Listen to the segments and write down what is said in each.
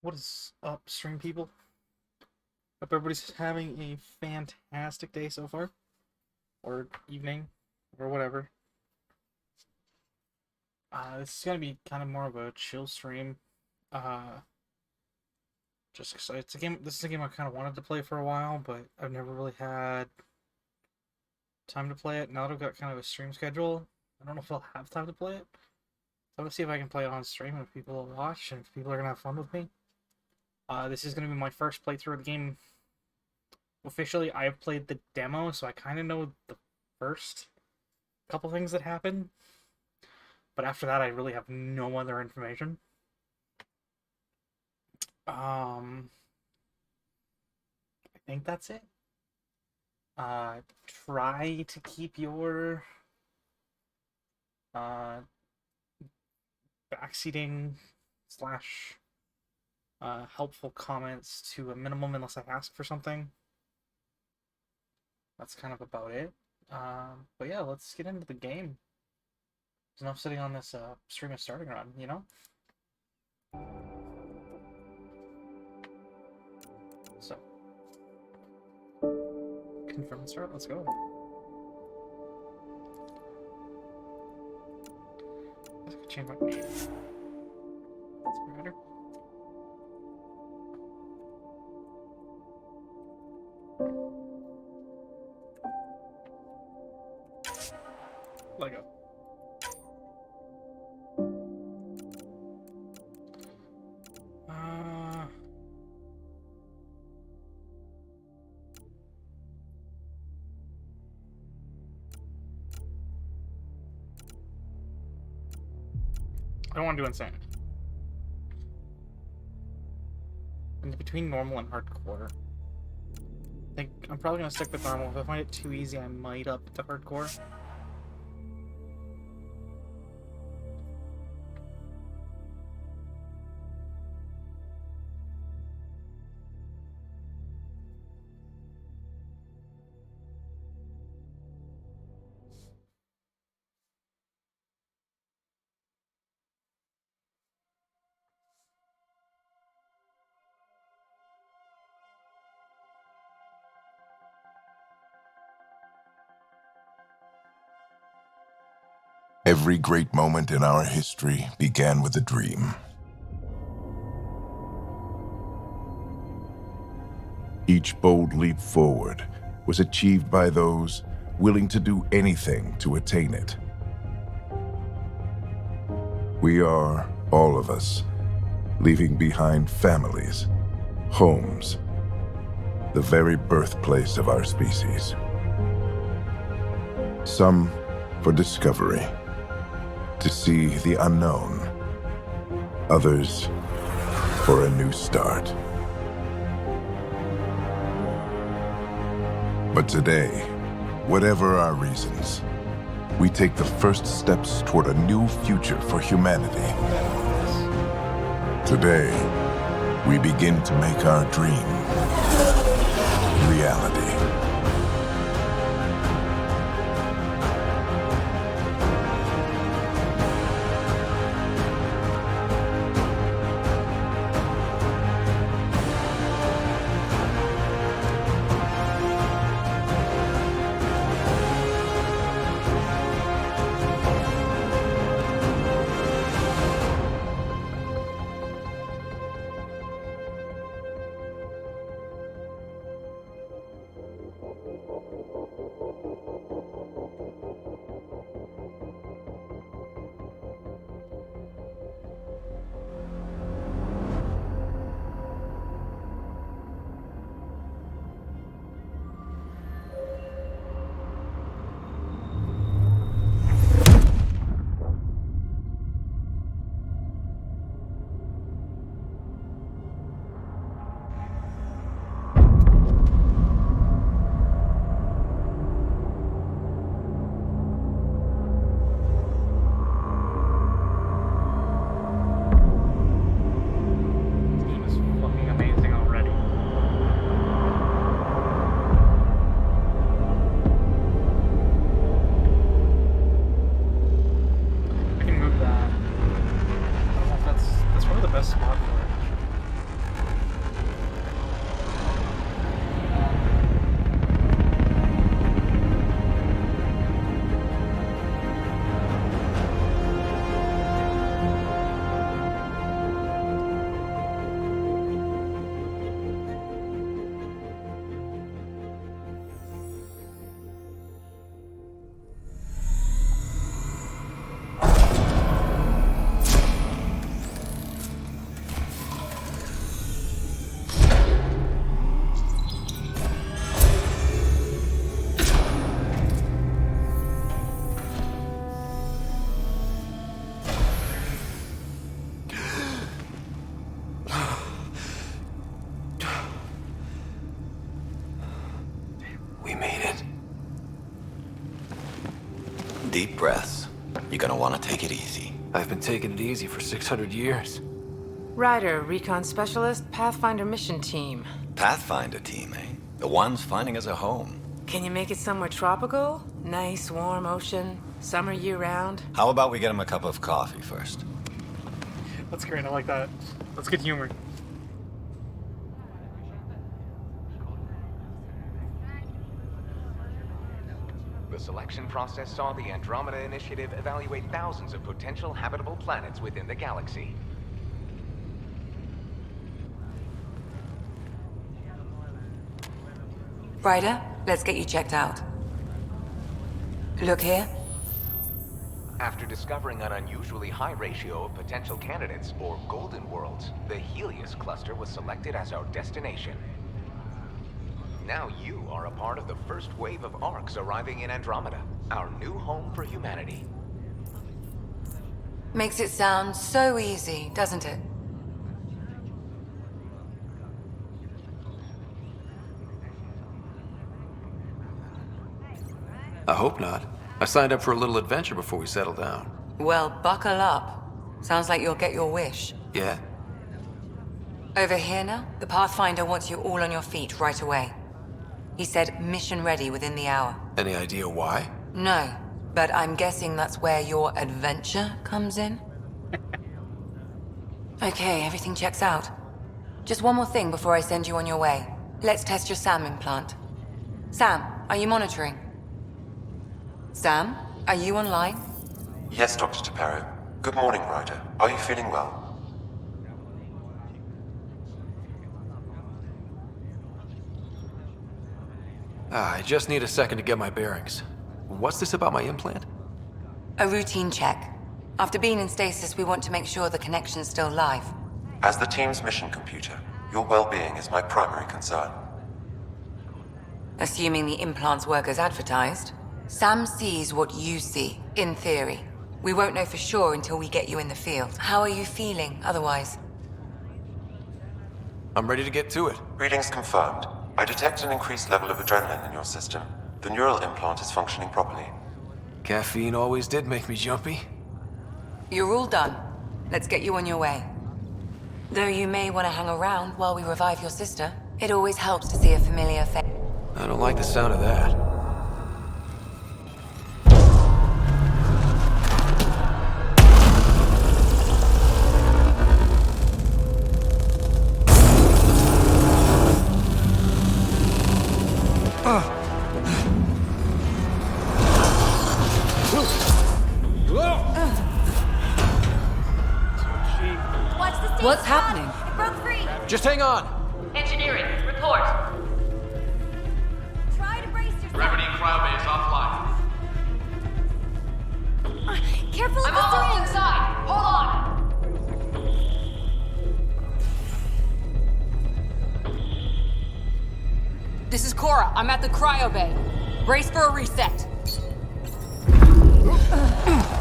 What is up, stream people? Hope everybody's having a fantastic day so far, or evening, or whatever. This is gonna be kind of more of a chill stream. Uh, just because it's a game. This is a game I kind of wanted to play for a while, but I've never really had time to play it. Now that I've got kind of a stream schedule, I don't know if I'll have time to play it. So I'm gonna see if I can play it on stream if people will watch and if people are gonna have fun with me. This is gonna be my first playthrough of the game. Officially, I've played the demo, so I kind of know the first couple things that happen. But after that, I really have no other information. I think that's it. Try to keep your backseating slash helpful comments to a minimum unless I ask for something. That's kind of about it. But yeah, let's get into the game. There's enough sitting on this stream of starting run, you know? So, confirm and start, let's go. I could change my name. That's better. Lego. I don't want to do insane. In between normal and hardcore. I think I'm probably gonna stick with normal. If I find it too easy, I might up to hardcore. Every great moment in our history began with a dream. Each bold leap forward was achieved by those willing to do anything to attain it. We are, all of us, leaving behind families, homes, the very birthplace of our species. Some for discovery, to see the unknown. Others for a new start. But today, whatever our reasons, we take the first steps toward a new future for humanity. Today, we begin to make our dream reality. Deep breaths. You're gonna want to take it easy. I've been taking it easy for 600 years. Ryder, recon specialist, Pathfinder mission team. Pathfinder team, eh? The ones finding us a home. Can you make it somewhere tropical? Nice, warm ocean, summer year-round? How about we get him a cup of coffee first? That's great. I like that. That's good humor. The selection process saw the Andromeda Initiative evaluate thousands of potential habitable planets within the galaxy. Ryder, let's get you checked out. Look here. After discovering an unusually high ratio of potential candidates, or golden worlds, the Helios cluster was selected as our destination. Now you are a part of the first wave of ARCs arriving in Andromeda, our new home for humanity. Makes it sound so easy, doesn't it? I hope not. I signed up for a little adventure before we settle down. Well, buckle up. Sounds like you'll get your wish. Yeah? Over here now, the Pathfinder wants you all on your feet right away. He said mission ready within the hour. Any idea why? No, but I'm guessing that's where your adventure comes in. Okay, everything checks out. Just one more thing before I send you on your way. Let's test your SAM implant. Sam, are you monitoring? Sam, are you online? Yes, Dr. Taparo. Good morning, Ryder. Are you feeling well? I just need a second to get my bearings. What's this about my implant? A routine check. After being in stasis, we want to make sure the connection's still live. As the team's mission computer, your well-being is my primary concern. Assuming the implants work as advertised, Sam sees what you see, in theory. We won't know for sure until we get you in the field. How are you feeling, otherwise? I'm ready to get to it. Readings confirmed. I detect an increased level of adrenaline in your system. The neural implant is functioning properly. Caffeine always did make me jumpy. You're all done. Let's get you on your way. Though you may want to hang around while we revive your sister, it always helps to see a familiar face. I don't like the sound of that. What's happening? It broke free. Just hang on! Engineering, report. Try to brace yourself. Gravity cryobase offline. Careful of I'm the almost string. inside. Hold on. This is Cora. I'm at the cryo bay. Brace for a reset.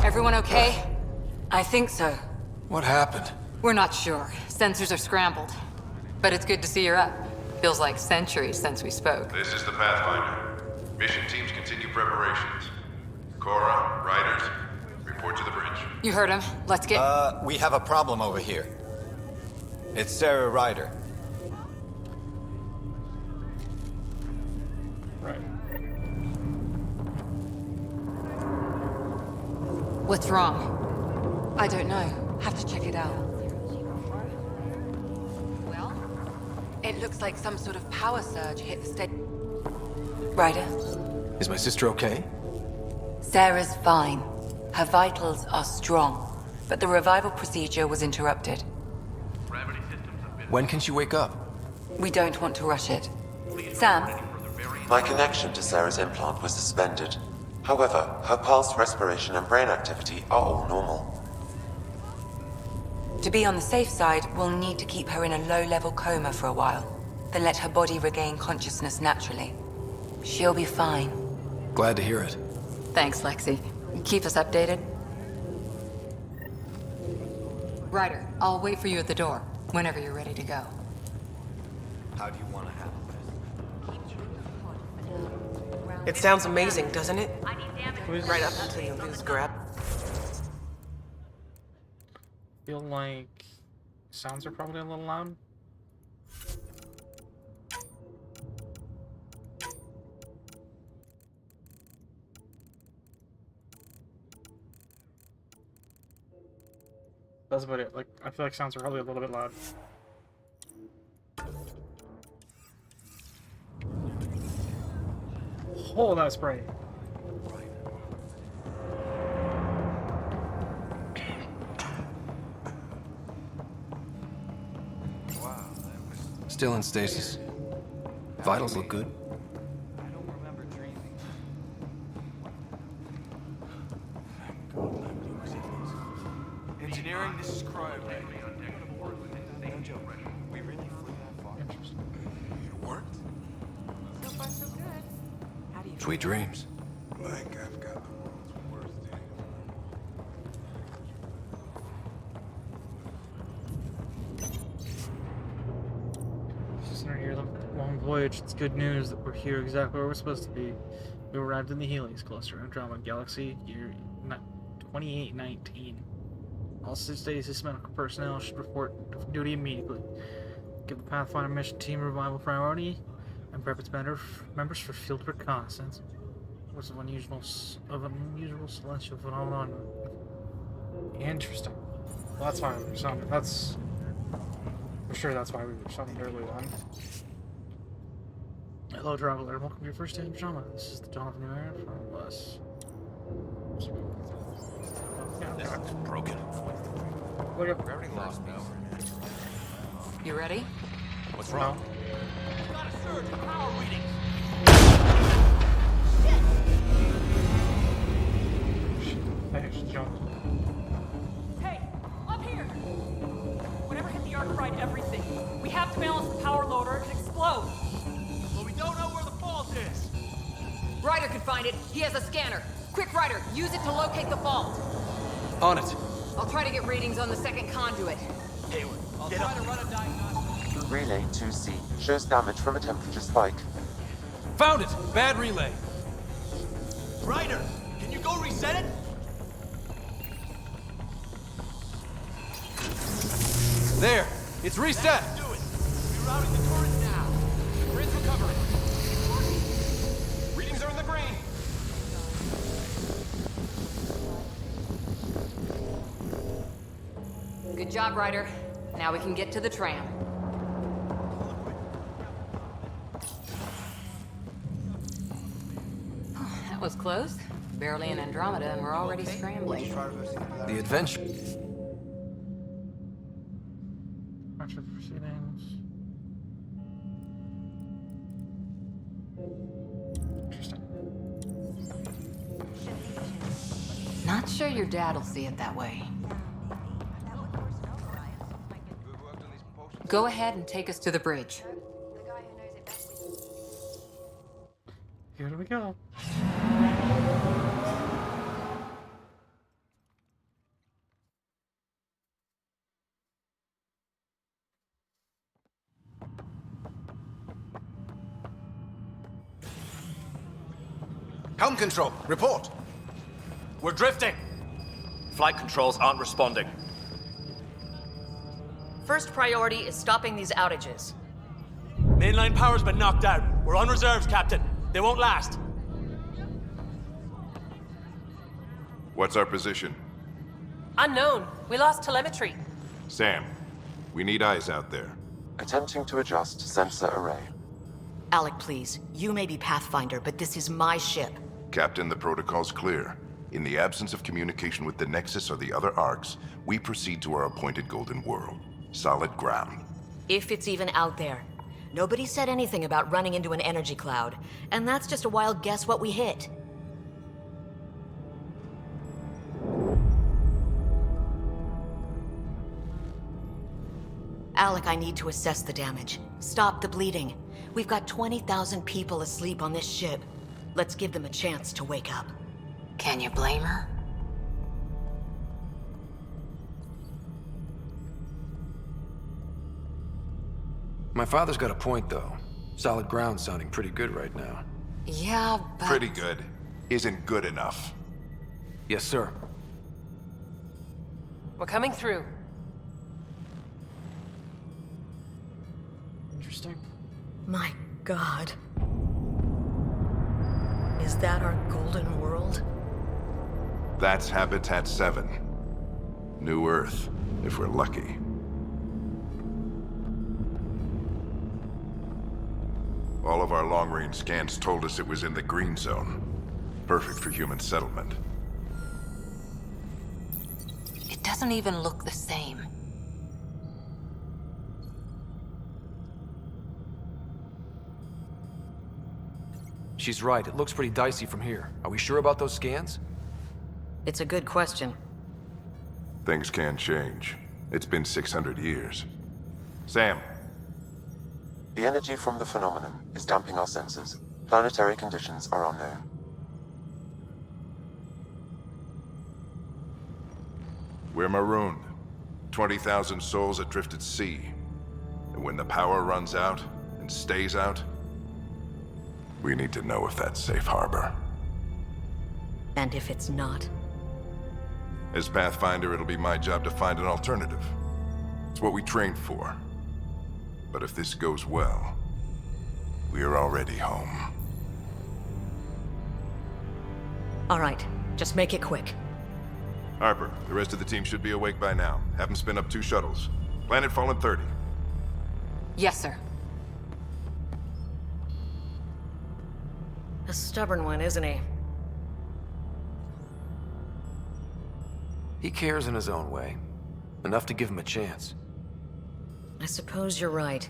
Everyone okay? I think so. What happened? We're not sure. Sensors are scrambled. But it's good to see you're up. Feels like centuries since we spoke. This is the Pathfinder. Mission teams continue preparations. Cora, Riders, report to the bridge. You heard him. Let's get... We have a problem over here. It's Sarah Ryder. Right. What's wrong? I don't know. Have to check it out. Well? It looks like some sort of power surge hit the state. Ryder, Is my sister okay? Sarah's fine. Her vitals are strong, but the revival procedure was interrupted. When can she wake up? We don't want to rush it. Sam, My connection to Sarah's implant was suspended. However, her pulse, respiration, and brain activity are all normal. to be on the safe side, we'll need to keep her in a low-level coma for a while, then let her body regain consciousness naturally. She'll be fine. Glad to hear it. Thanks, Lexi. Keep us updated. Ryder, I'll wait for you at the door, whenever you're ready to go. How do you want to handle this? It sounds amazing, doesn't it? I need damage. Right up until you lose grip. Feel like sounds are probably a little loud. That's about it. Like, I feel like sounds are probably a little bit loud. Oh, that spray. Still in stasis. Vitals look good. Engineering, this is cryo. No joke. We really flew that far. It worked. So far, so good. How do you Sweet dreams. Like I've got the world's worst day. Listener here, the long voyage. It's good news that we're here exactly where we're supposed to be. We arrived in the Helios cluster, Andromeda Galaxy, year 2819. All stasis medical personnel should report to duty immediately. Give the Pathfinder mission team revival priority, and prep its members for field reconnaissance. What's of unusual celestial phenomenon? Interesting. Well, that's why we were summoned. That's for sure. That's why we were summoned earlier on. Hello, traveler. Welcome to your first day in Andromeda. This is the dawn of a new era from us. It's broken. Look up. We already lost now. You ready? What's wrong? Got a surge in power readings. Thanks, John. Hey, up here! Whatever hit the arc fried everything. We have to balance the power load or it could explode. But we don't know where the fault is. Ryder can find it. He has a scanner. Quick, Ryder, use it to locate the fault. On it. I'll try to get readings on the second conduit. Hayward, I'll get try up. to run a diagnostic. Relay 2C shows damage from a temperature spike. Found it! Bad relay. Ryder, can you go reset it? There! It's reset! Do it. Rerouting the current now. Grid's recovering. Readings are in the green. Good job, Ryder. Now we can get to the tram. That was close. Barely in Andromeda, and we're already scrambling. The adventure. March of proceedings. Interesting. Not sure your dad'll see it that way. Go ahead and take us to the bridge. Here we go. Helm control, report. We're drifting. Flight controls aren't responding. First priority is stopping these outages. Mainline power's been knocked out. We're on reserves, Captain. They won't last. What's our position? Unknown. We lost telemetry. Sam, we need eyes out there. Attempting to adjust sensor array. Alec, please. You may be Pathfinder, but this is my ship. Captain, the protocol's clear. In the absence of communication with the Nexus or the other arcs, we proceed to our appointed Golden World. Solid ground. If it's even out there. Nobody said anything about running into an energy cloud, and that's just a wild guess what we hit. Alec, I need to assess the damage. Stop the bleeding. We've got 20,000 people asleep on this ship. Let's give them a chance to wake up. Can you blame her? My father's got a point, though. Solid ground sounding pretty good right now. Yeah, but... Pretty good. Isn't good enough. Yes, sir. We're coming through. Interesting. My God. Is that our golden world? That's Habitat 7. New Earth, if we're lucky. All of our long-range scans told us it was in the green zone. Perfect for human settlement. It doesn't even look the same. She's right. It looks pretty dicey from here. Are we sure about those scans? It's a good question. Things can change. It's been 600 years. Sam. The energy from the phenomenon is damping our senses. Planetary conditions are unknown. We're marooned. 20,000 souls adrift at sea. And when the power runs out, and stays out, we need to know if that's safe harbor. And if it's not? As Pathfinder, it'll be my job to find an alternative. It's what we trained for. But if this goes well, we are already home. All right, just make it quick. Harper, the rest of the team should be awake by now. Have them spin up 2 shuttles. Planet Fallen 30. Yes, sir. A stubborn one, isn't he? He cares in his own way. Enough to give him a chance. I suppose you're right.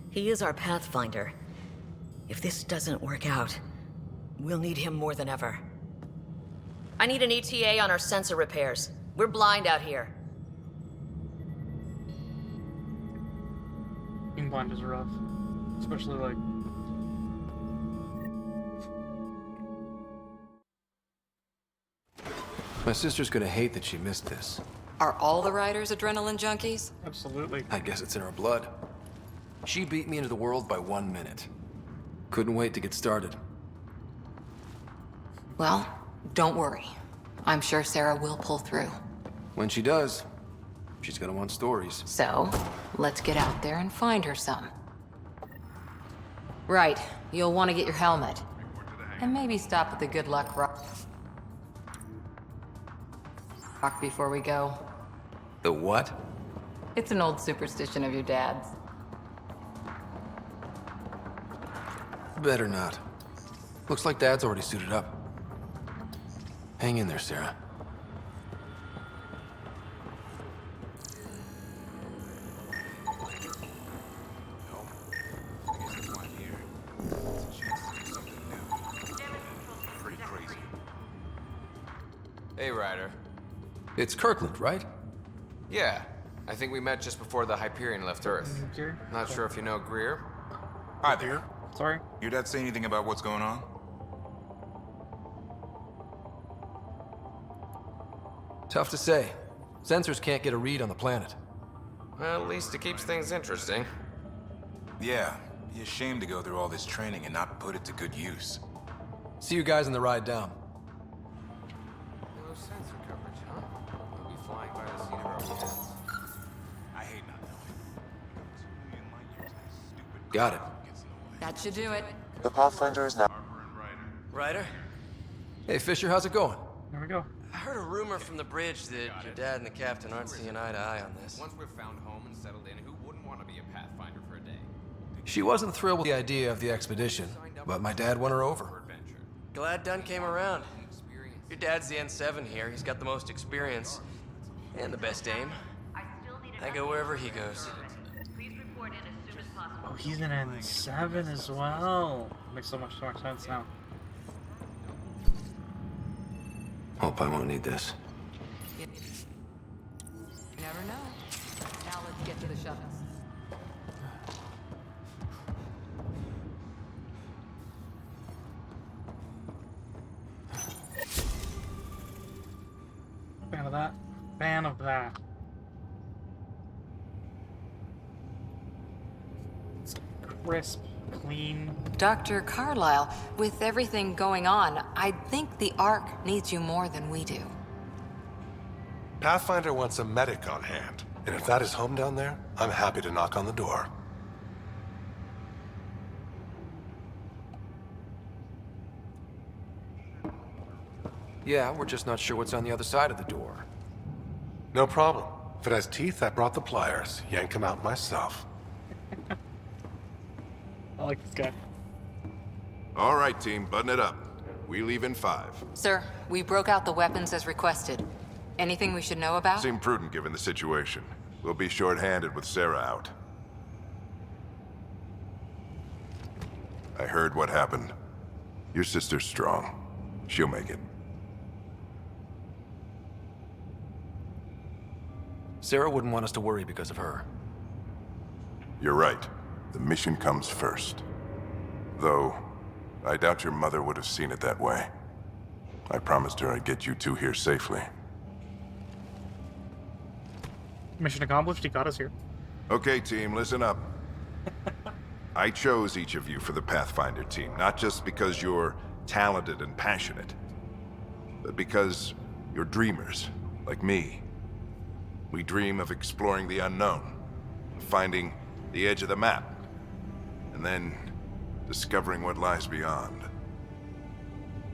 He is our Pathfinder. If this doesn't work out, we'll need him more than ever. I need an ETA on our sensor repairs. We're blind out here. Being blind is rough. Especially, like... My sister's gonna hate that she missed this. Are all the riders adrenaline junkies? Absolutely. I guess it's in her blood. She beat me into the world by 1 minute. Couldn't wait to get started. Well, don't worry. I'm sure Sarah will pull through. When she does, she's gonna want stories. So, let's get out there and find her some. Right. You'll want to get your helmet. And maybe stop at the Good Luck Rock before we go. The what? It's an old superstition of your dad's. Better not. Looks like Dad's already suited up. Hang in there, Sarah. Hey, Ryder. It's Kirkland, right? Yeah, I think we met just before the Hyperion left Earth. Not sure if you know Greer. Hi there. Sorry? Your dad say anything about what's going on? Tough to say. Sensors can't get a read on the planet. Well, at least it keeps things interesting. Yeah, be ashamed to go through all this training and not put it to good use. See you guys on the ride down. No sensor coverage, huh? We'll be flying by the seat of our pants. I hate not knowing. Got it. That should do it. The Pathfinder is now... Ryder? Hey, Fisher, how's it going? There we go. I heard a rumor from the bridge that your dad and the captain aren't seeing eye to eye on this. Once we've found home and settled in, who wouldn't want to be a Pathfinder for a day? She wasn't thrilled with the idea of the expedition, but my dad won her over. Glad Dunn came around. Your dad's the N7 here. He's got the most experience and the best aim. I go wherever he goes. Oh, he's an N7 as well. Makes so much more sense now. Hope I won't need this. You never know. Now let's get to the shuttles. Fan of that. Fan of that. It's crisp. clean. Dr. Carlyle, with everything going on, I think the Ark needs you more than we do. Pathfinder wants a medic on hand, and if that is home down there, I'm happy to knock on the door. Yeah, we're just not sure what's on the other side of the door. No problem. If it has teeth, I brought the pliers. Yank them out myself. I like this guy. All right, team, button it up. We leave in 5. Sir, we broke out the weapons as requested. Anything we should know about? Seemed prudent given the situation. We'll be short-handed with Sarah out. I heard what happened. Your sister's strong. She'll make it. Sarah wouldn't want us to worry because of her. You're right. The mission comes first. Though, I doubt your mother would have seen it that way. I promised her I'd get you two here safely. Mission accomplished. He got us here. Okay, team, listen up. I chose each of you for the Pathfinder team, not just because you're talented and passionate, but because you're dreamers, like me. We dream of exploring the unknown, of finding the edge of the map, and then discovering what lies beyond.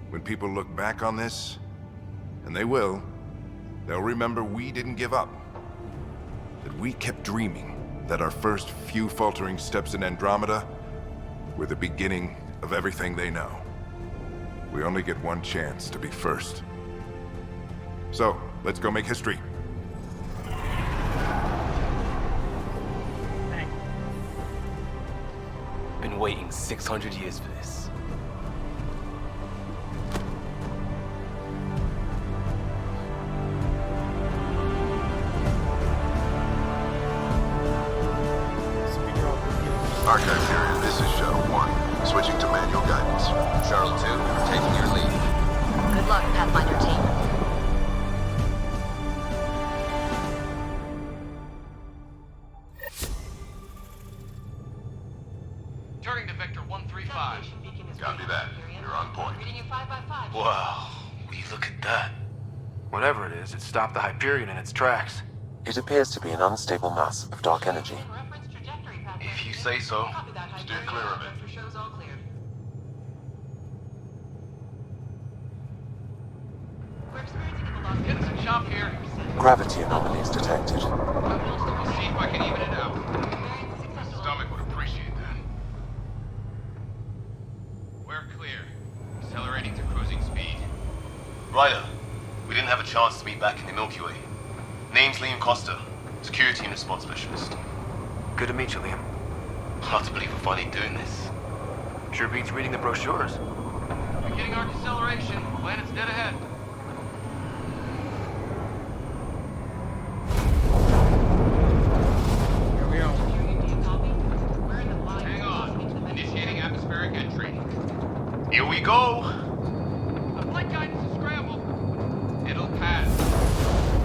When people look back on this, and they will, they'll remember we didn't give up. That we kept dreaming, that our first few faltering steps in Andromeda were the beginning of everything they know. We only get one chance to be first. So, let's go make history. Been waiting 600 years for this. Archive period, this is Shuttle 1. Switching to manual guidance. Shuttle 2, taking your lead. Good luck, Pathfinder team. Turning to Vector 135. Copy that. You're on point. Wow, will you look at that? Whatever it is, it stopped the Hyperion in its tracks. It appears to be an unstable mass of dark energy. If you say so. Steer clear of it. Getting some chop here. Gravity anomalies detected. We'll see if I can even it out. My stomach would appreciate that. We're clear. Accelerating to cruising speed. Ryder, we didn't have a chance to meet back in the Milky Way. Name's Liam Costa, Security and Response Specialist. Good to meet you, Liam. Hard to believe we're finally doing this. Sure beats reading the brochures. Beginning our deceleration. Planet's dead ahead. Here we go. Hang on. Initiating atmospheric entry. Here we go! The flight guidance is scrambled. It'll pass.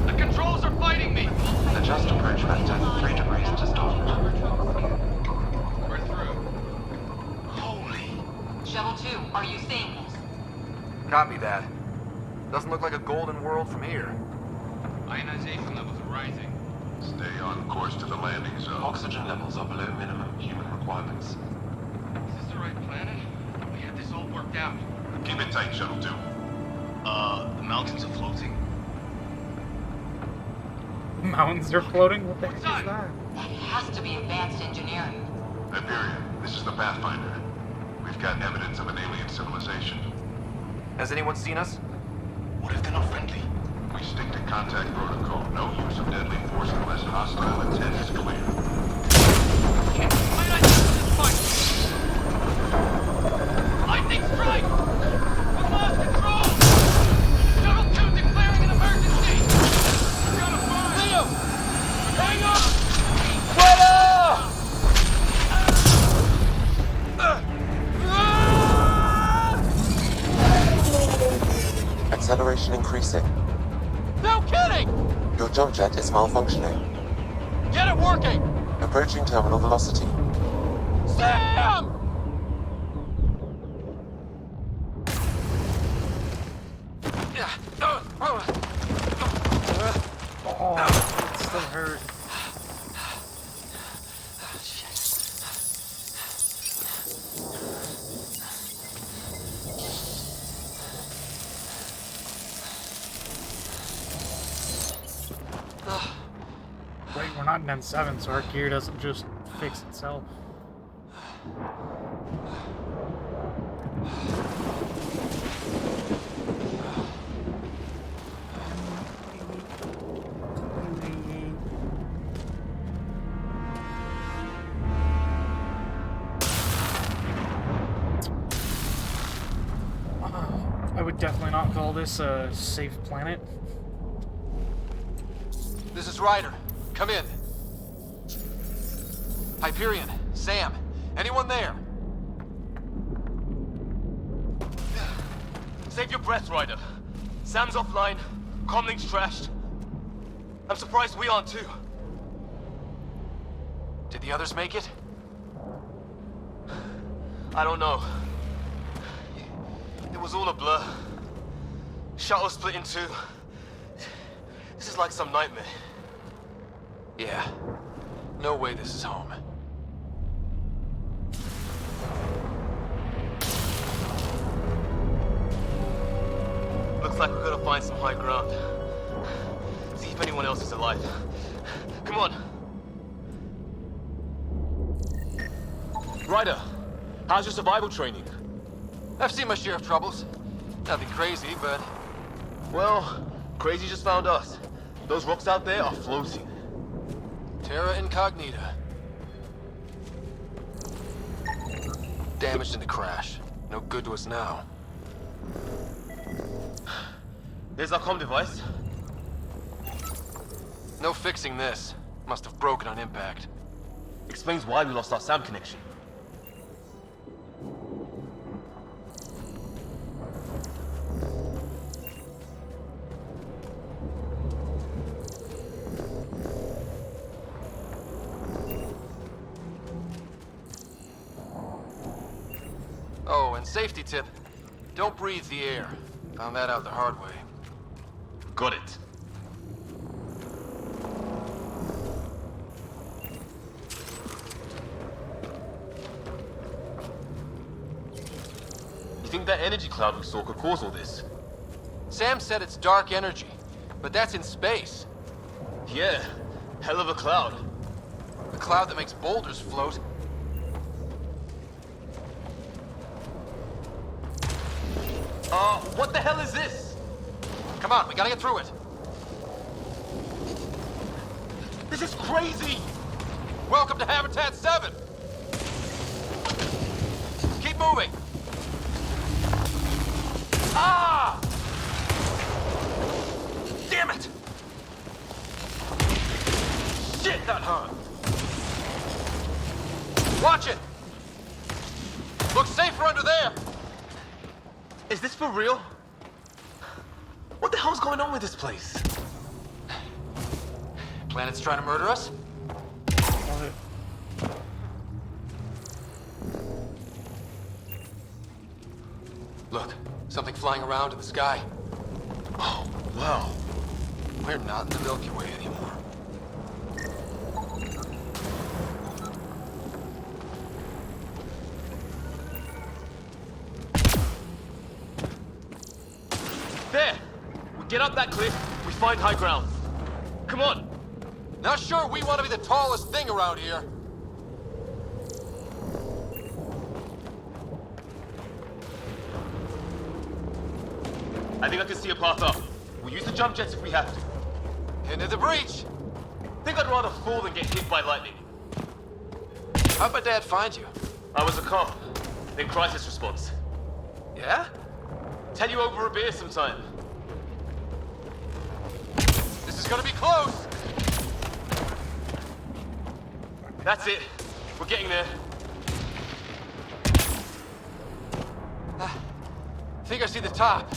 The controls are fighting me. Adjust approach vector 3 degrees to starboard. We're through. Holy... Shuttle 2, are you seeing this? Copy that. Doesn't look like a golden world from here. Ionization levels are rising. Stay on course to the landing zone. Oxygen levels are below minimum human requirements. Is this the right planet? We had this all worked out. Keep it tight, Shuttle 2. The mountains are floating. Mountains are floating? What the heck is that? That has to be advanced engineering. Hyperion, this is the Pathfinder. We've got evidence of an alien civilization. Has anyone seen us? What if they're not friendly? We stick to contact protocol. No use of deadly force unless hostile intent is clear. Lightning strike! We lost control! Shuttle 2 declaring an emergency! We're on a fire! Leo! Hang on! Acceleration increasing. No kidding! Your jump jet is malfunctioning. Get it working! Approaching terminal velocity. Sam! Wait, we're not in N7, so our gear doesn't just fix itself. I would definitely not call this a safe planet. This is Ryder. Come in. Hyperion, Sam, anyone there? Save your breath, Ryder. Sam's offline. Comlink's trashed. I'm surprised we aren't too. Did the others make it? I don't know. It was all a blur. Shuttle split in two. This is like some nightmare. Yeah. No way this is home. Looks like we're gonna find some high ground. See if anyone else is alive. Come on. Ryder, how's your survival training? I've seen my share of troubles. Nothing crazy, but... Well, crazy just found us. Those rocks out there are floating. Terra Incognita. Damaged in the crash. No good to us now. There's our comm device. No fixing this. Must have broken on impact. Explains why we lost our SAM connection. Oh, and safety tip. Don't breathe the air. Found that out the hard way. Got it. You think that energy cloud we saw could cause all this? Sam said it's dark energy, but that's in space. Yeah, hell of a cloud. A cloud that makes boulders float. What the hell is this? Come on, we gotta get through it. This is crazy! Welcome to Habitat 7! Keep moving! Ah! Damn it! Shit, that hurt! Watch it! Looks safer under there! Is this for real? What the hell's going on with this place? Planet's trying to murder us? Look, something flying around in the sky. Oh, wow. We're not in the Milky Way anymore. There! We get up that cliff, we find high ground. Come on! Not sure we want to be the tallest thing around here. I think I can see a path up. We'll use the jump jets if we have to. Into the breach! Think I'd rather fall than get hit by lightning. How'd my dad find you? I was a cop. Then crisis response. Yeah? Tell you over a beer sometime. This is gonna be close! That's it. We're getting there. Think I see the top.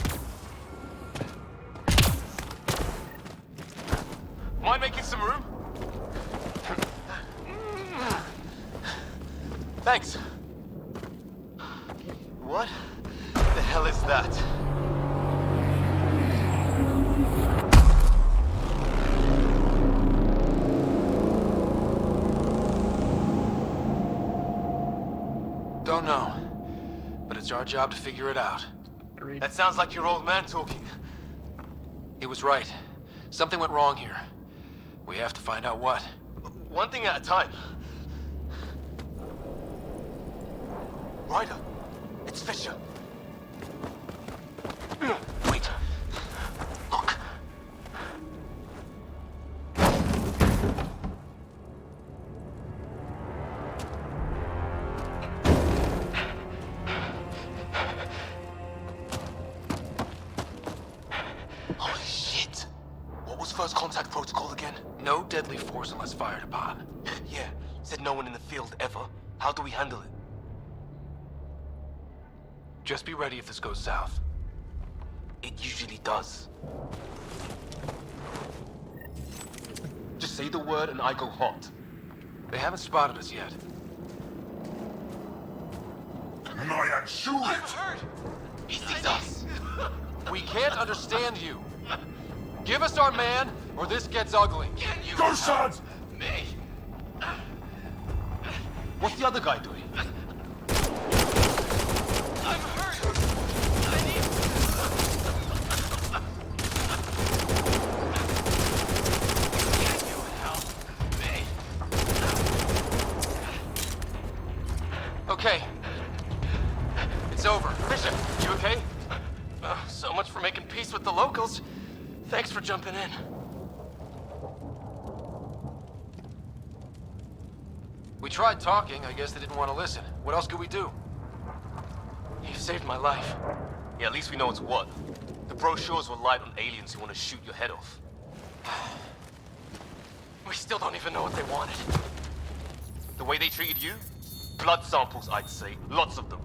Mind making some room? Thanks. What the hell is that? Don't know. But it's our job to figure it out. That sounds like your old man talking. He was right. Something went wrong here. We have to find out what. One thing at a time. Ryder, it's Fisher. Wait. Look. Holy shit! What was first contact protocol again? No deadly force unless fired upon. Yeah, said no one in the field ever. How do we handle it? Just be ready if this goes south. It usually does. Just say the word and I go hot. They haven't spotted us yet. And I am sure I'm hurt! He sees us! We can't understand you. Give us our man, or this gets ugly. Can you Go, sons! me? What's the other guy doing? I'm hurt! I need... Can you help me? Okay. It's over. Fisher, you okay? So much for making peace with the locals. Thanks for jumping in. We tried talking. I guess they didn't want to listen. What else could we do? You saved my life. Yeah, at least we know it's what. The brochures were light on aliens who want to shoot your head off. We still don't even know what they wanted. The way they treated you? Blood samples, I'd say. Lots of them.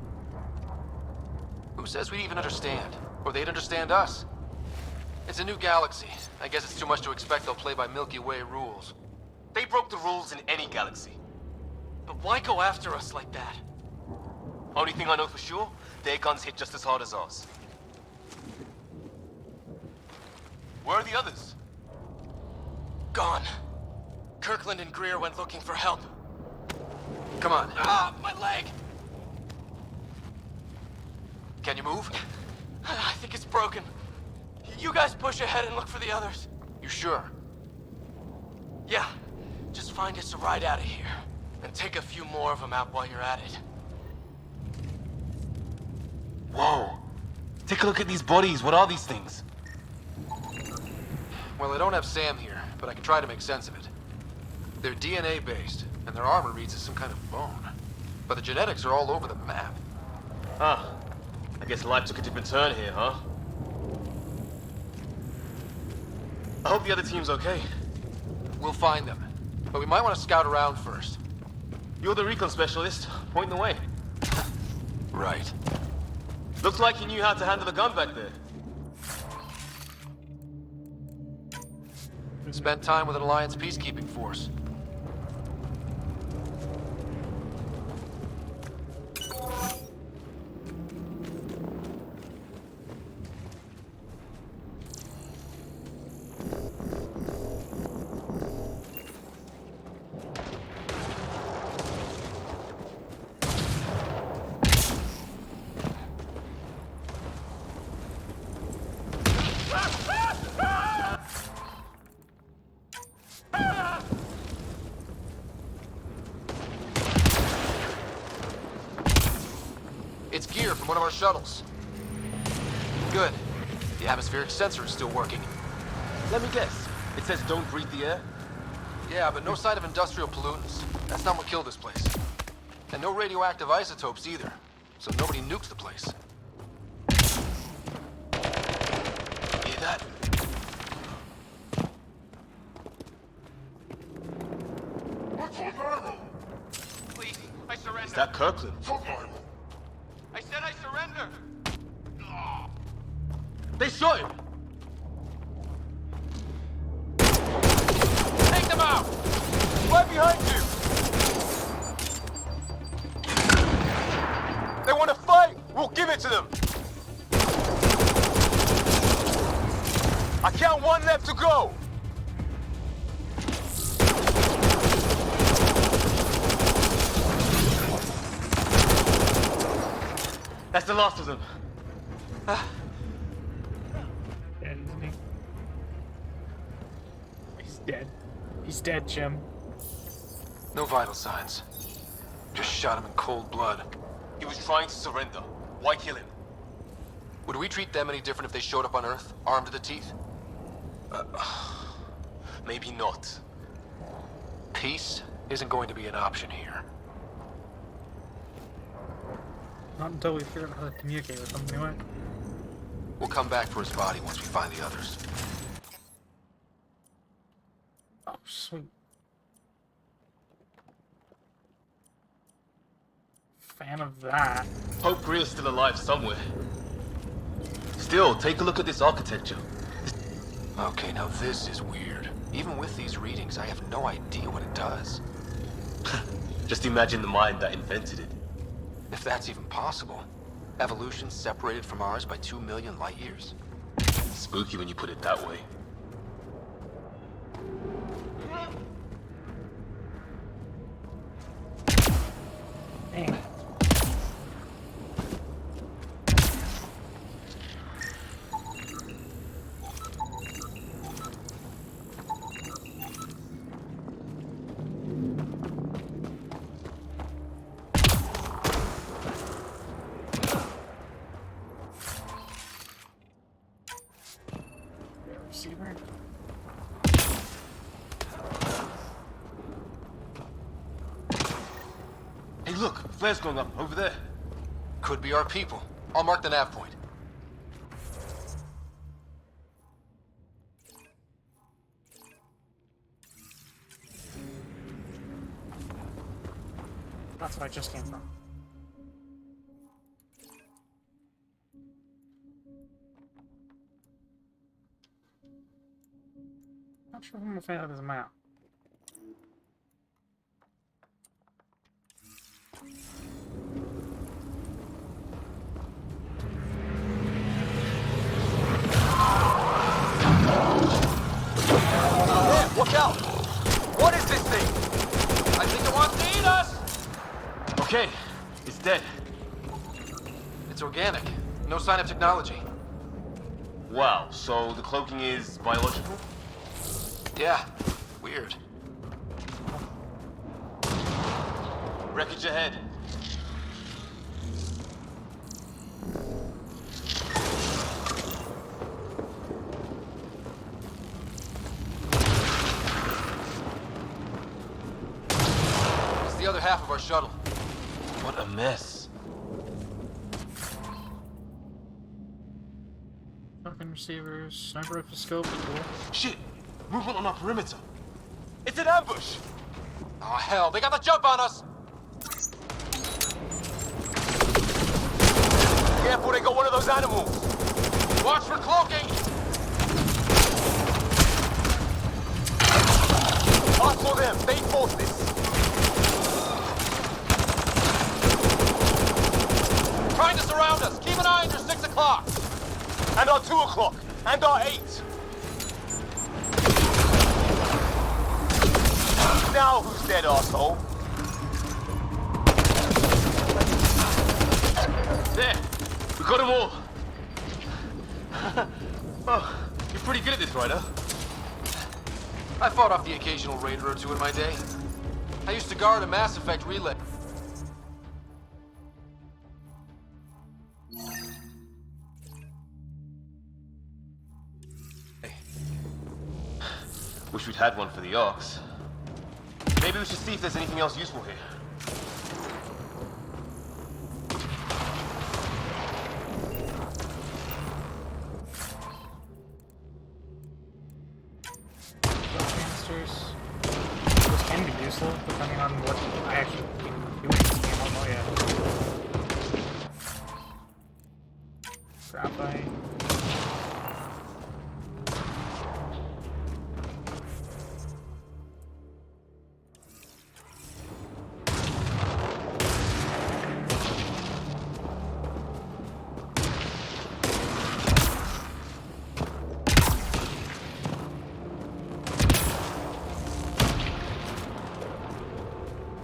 Who says we'd even understand? Or they'd understand us? It's a new galaxy. I guess it's too much to expect they'll play by Milky Way rules. They broke the rules in any galaxy. But why go after us like that? Only thing I know for sure, their guns hit just as hard as ours. Where are the others? Gone. Kirkland and Greer went looking for help. Come on. Ah, my leg! Can you move? I think it's broken. You guys push ahead and look for the others. You sure? Yeah. Just find us a ride out of here. And take a few more of them out while you're at it. Whoa. Take a look at these bodies. What are these things? Well, I don't have Sam here, but I can try to make sense of it. They're DNA-based, and their armor reads as some kind of bone. But the genetics are all over the map. Huh. I guess life took a different turn here, huh? I hope the other team's okay. We'll find them. But we might want to scout around first. You're the recon specialist. Point the way. Right. Looks like you knew how to handle the gun back there. Spent time with an Alliance peacekeeping force. It's gear from one of our shuttles. Good. The atmospheric sensor is still working. Let me guess. It says don't breathe the air? Yeah, but no sign of industrial pollutants. That's not what killed this place. And no radioactive isotopes either. So nobody nukes the place. Hear that? Please, I surrender. Is that Kirkland? I said I surrender. They shot him! Take them out! Right behind you! They want to fight! We'll give it to them! I count one left to go! That's the last of them. Dead, isn't he? He's dead. He's dead, Jim. No vital signs. Just shot him in cold blood. He was trying to surrender. Why kill him? Would we treat them any different if they showed up on Earth, armed to the teeth? Maybe not. Peace isn't going to be an option here. Not until we figure out how to communicate with him, anyway. We'll come back for his body once we find the others. Oh, sweet. Fan of that. Hope Greer's still alive somewhere. Still, take a look at this architecture. Okay, now this is weird. Even with these readings, I have no idea what it does. Just imagine the mind that invented it. If that's even possible. Evolution separated from ours by 2 million light years. Spooky when you put it that way. Dang. Receiver. Hey look, flare's going up, over there. Could be our people. I'll mark the nav point. That's what I just came from. Not sure if I'm gonna find out this map. Hey, watch out! What is this thing? I think it wants to eat us! Okay, it's dead. It's organic. No sign of technology. Wow, so the cloaking is biological? Yeah, weird. Wreckage ahead. It's the other half of our shuttle. What a mess. Fucking receivers, sniper rifle scope, cool. Shit! Movement on our perimeter. It's an ambush! Oh hell, they got the jump on us! Careful, they got one of those animals! Watch for cloaking! Watch for them, they forced this! Trying to surround us! Keep an eye on your 6 o'clock! And our 2 o'clock! And our 8! Now who's dead, asshole? There! We got them all! Oh, you're pretty good at this, Ryder. I fought off the occasional raider or two in my day. I used to guard a Mass Effect relay. Wish we'd had one for the Arks. Maybe we should see if there's anything else useful here. Canisters. Those can be useful, depending on what I actually can do in this game. I don't know yet. Graphite.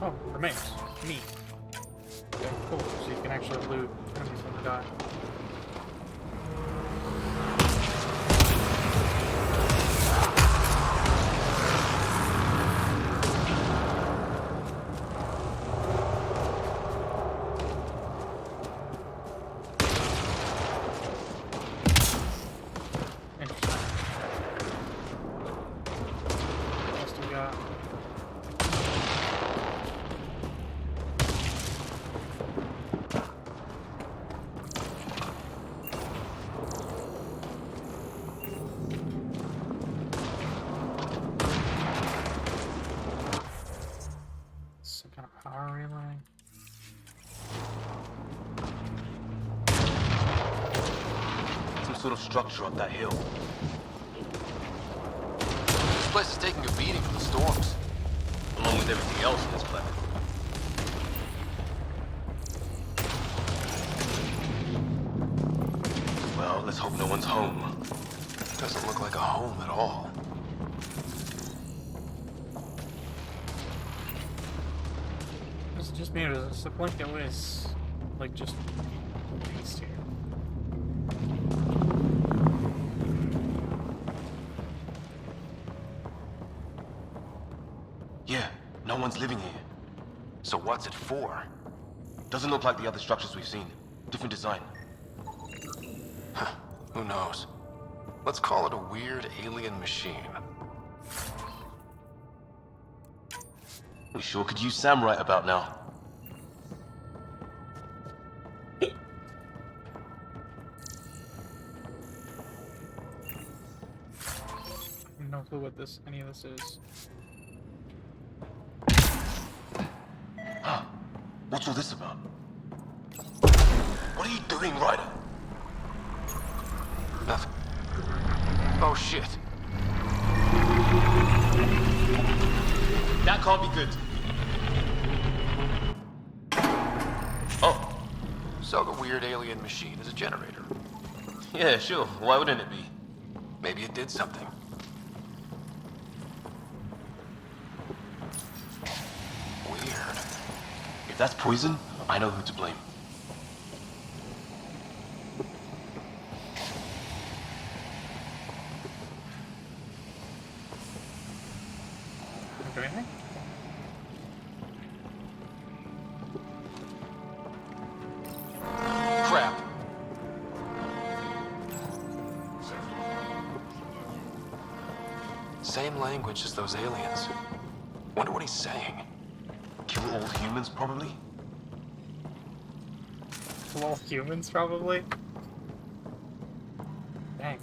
Oh, remains. Neat. Okay, cool. So you can actually loot enemies from got? Some kind of power relay. Some sort of structure up that hill. This place is taking a beating from the storms, Along with everything else on this planet. Well, let's hope no one's home. Doesn't look like a home at all. It's just me, or does it look like it was, like, just based here? Yeah, no one's living here. So what's it for? Doesn't look like the other structures we've seen. Different design. Huh, who knows? Let's call it a weird alien machine. We sure could use Sam right about now. No clue what any of this is. Huh. What's all this about? What are you doing, Ryder? Nothing. Oh shit. That can't be good. Oh. So the weird alien machine is a generator. Yeah, sure. Why wouldn't it be? Maybe it did something. Weird. If that's poison, I know who to blame. Do anything? Crap. Same language as those aliens. Wonder what he's saying. Kill all humans, probably? All humans, probably? Dang.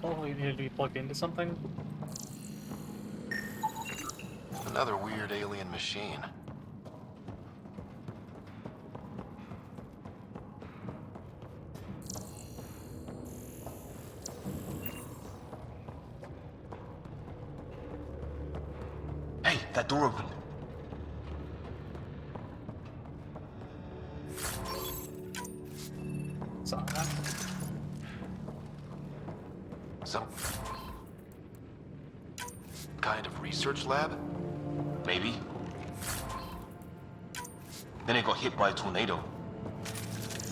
Probably needed to be plugged into something. Another weird alien machine. Hey, that door opened. Saw that. Some kind of research lab? Maybe. Then it got hit by a tornado.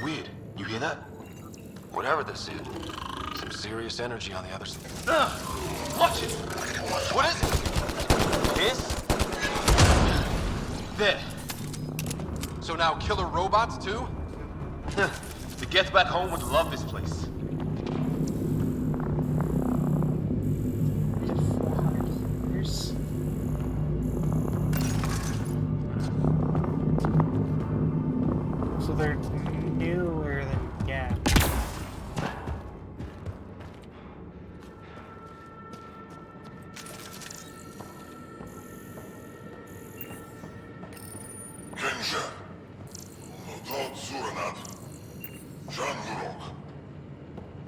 Weird. You hear that? Whatever this is, some serious energy on the other side. Watch it! What is it? This? There. So now killer robots too? The Geth back home would love this place. We did 400 years. So they're newer than yeah.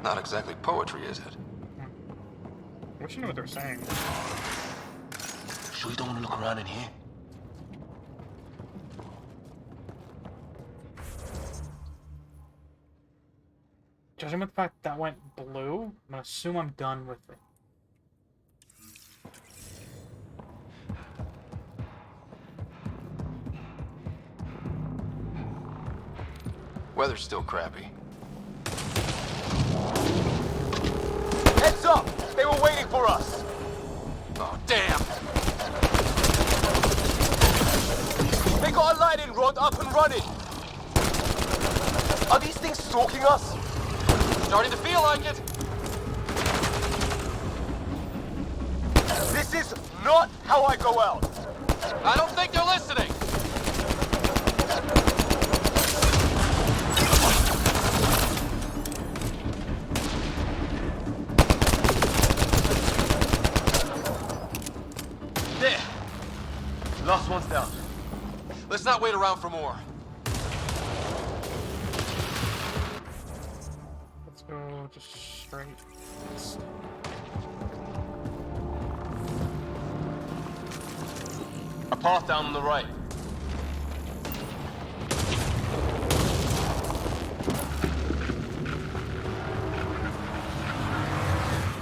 Not exactly poetry, is it? I wish I knew what they're saying. Sure you don't want to look around in here? Judging by the fact that went blue, I'm gonna assume I'm done with it. Weather's still crappy. Heads up! They were waiting for us! Oh, damn! They got a lighting rod up and running! Are these things stalking us? Starting to feel like it! This is not how I go out! I don't think they're listening! There! Last one's down. Let's not wait around for more. Let's go just straight east. A path down on the right.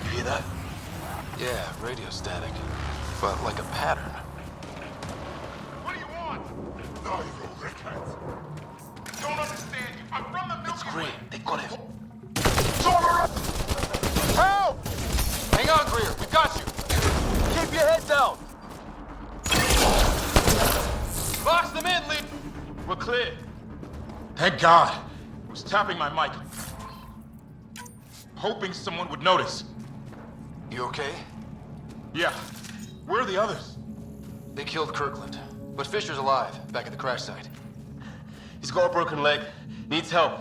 You hear that? Yeah, radio static. But like a pattern. What do you want? No, you rickheads. Don't understand you. I'm from the Milky It's Greer. They got him. Help! Hang on, Greer. We got you. Keep your head down! Box them in, Lee. We're clear. Thank God. I was tapping my mic. Hoping someone would notice. You okay? Yeah. Where are the others? They killed Kirkland. But Fisher's alive, back at the crash site. He's got a broken leg. Needs help.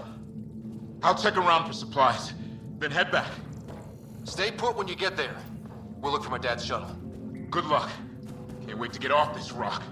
I'll check around for supplies. Then head back. Stay put when you get there. We'll look for my dad's shuttle. Good luck. Can't wait to get off this rock.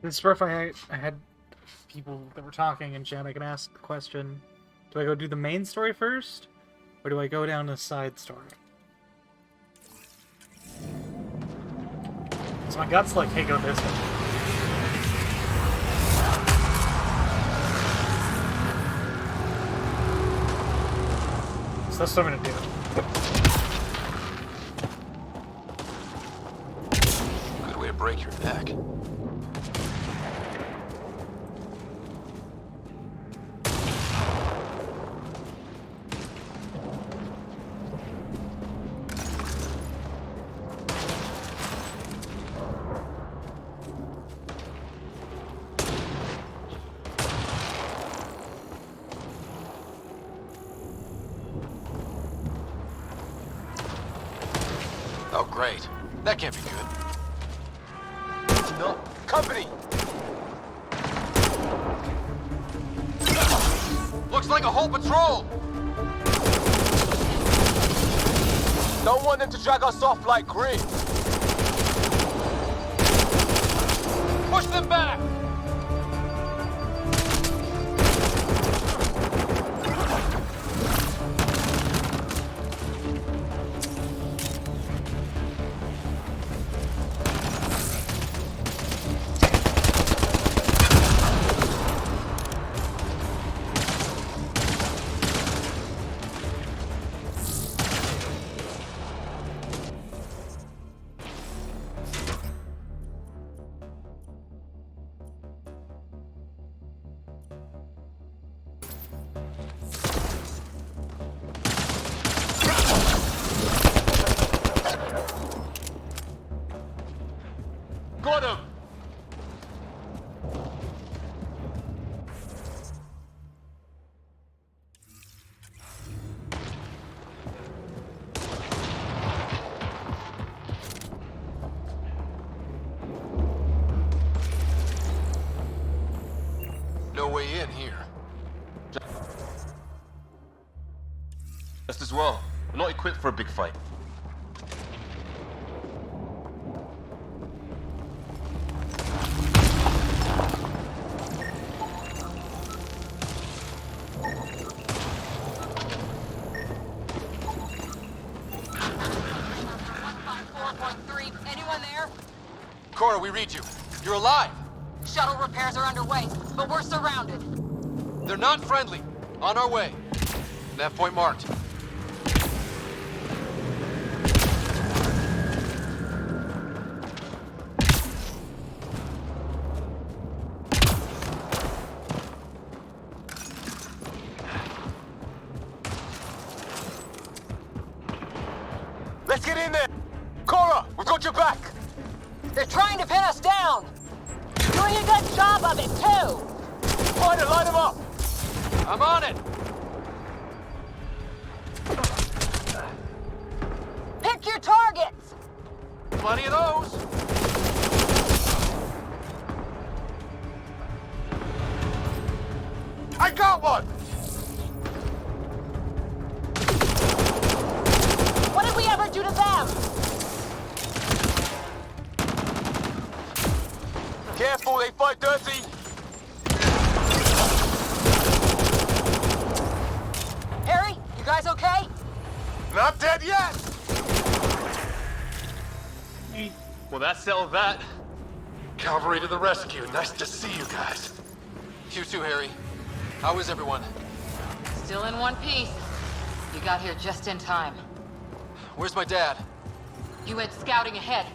This is rough. I had people that were talking in chat. I can ask the question: do I go do the main story first, or do I go down the side story? So my gut's like, hey, go this way. So that's what I'm gonna do. Good way to break your neck. Oh, great. That can't be good. No. Company! Looks like a whole patrol! Don't want them to drag us off like Greer. Push them back! Got him! No way in here. Just as well. We're not equipped for a big fight. Cora, we read you. You're alive. Shuttle repairs are underway, but we're surrounded. They're not friendly. On our way. Nav point marked. Let's get in there! Cora, we've got your back! They're trying to pin us down! Doing a good job of it, too! Find it, line them up! I'm on it! Pick your targets! Plenty of those! I got one! What did we ever do to them? Careful, they fight dirty! Harry, you guys okay? Not dead yet! Well, that settled that. Cavalry to the rescue. Nice to see you guys. You too, Harry. How is everyone? Still in one piece. You got here just in time. Where's my dad? You went scouting ahead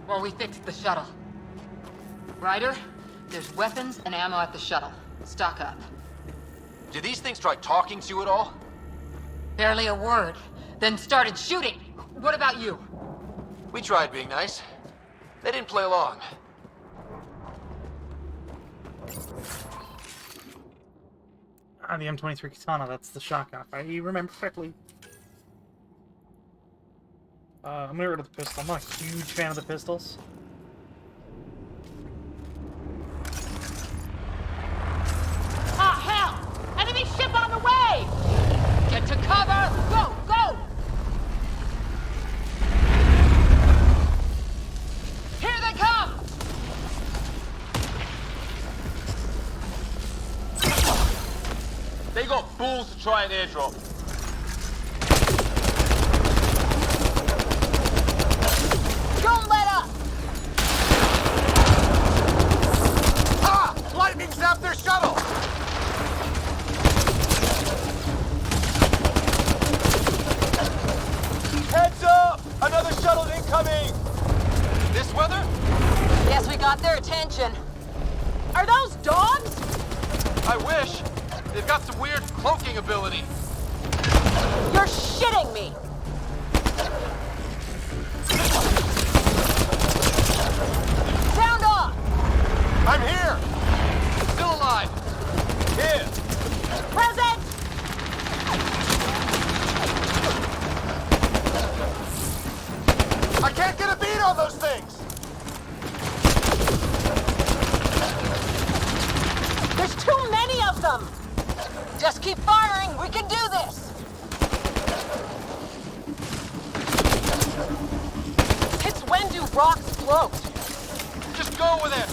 while we fixed the shuttle. Ryder, there's weapons and ammo at the shuttle. Stock up. Did these things try talking to you at all? Barely a word. Then started shooting. What about you? We tried being nice. They didn't play along. Ah, the M23 Katana, that's the shotgun, if I remember correctly. I'm gonna get rid of the pistol. I'm not a huge fan of the pistols. Ah, hell! Enemy ship on the way! Get to cover! Go, go! Here they come! They got balls to try an airdrop. Don't let up! Ah! Lightning zapped their shuttle! Heads up! Another shuttle incoming! This weather? Guess we got their attention. Are those dogs? I wish. They've got some weird cloaking ability. You're shitting me! Sound off! I'm here! Still alive. Here! Present! I can't get a beat on those things! There's too many of them! Just keep firing, we can do this! It's when do rocks float? Just go with it.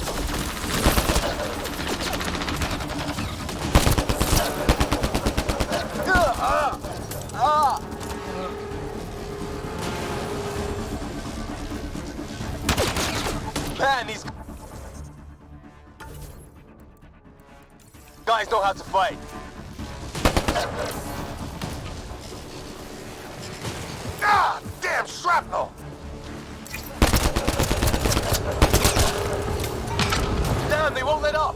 Man, these guys know how to fight. Ah! Damn shrapnel! Damn, they won't let up!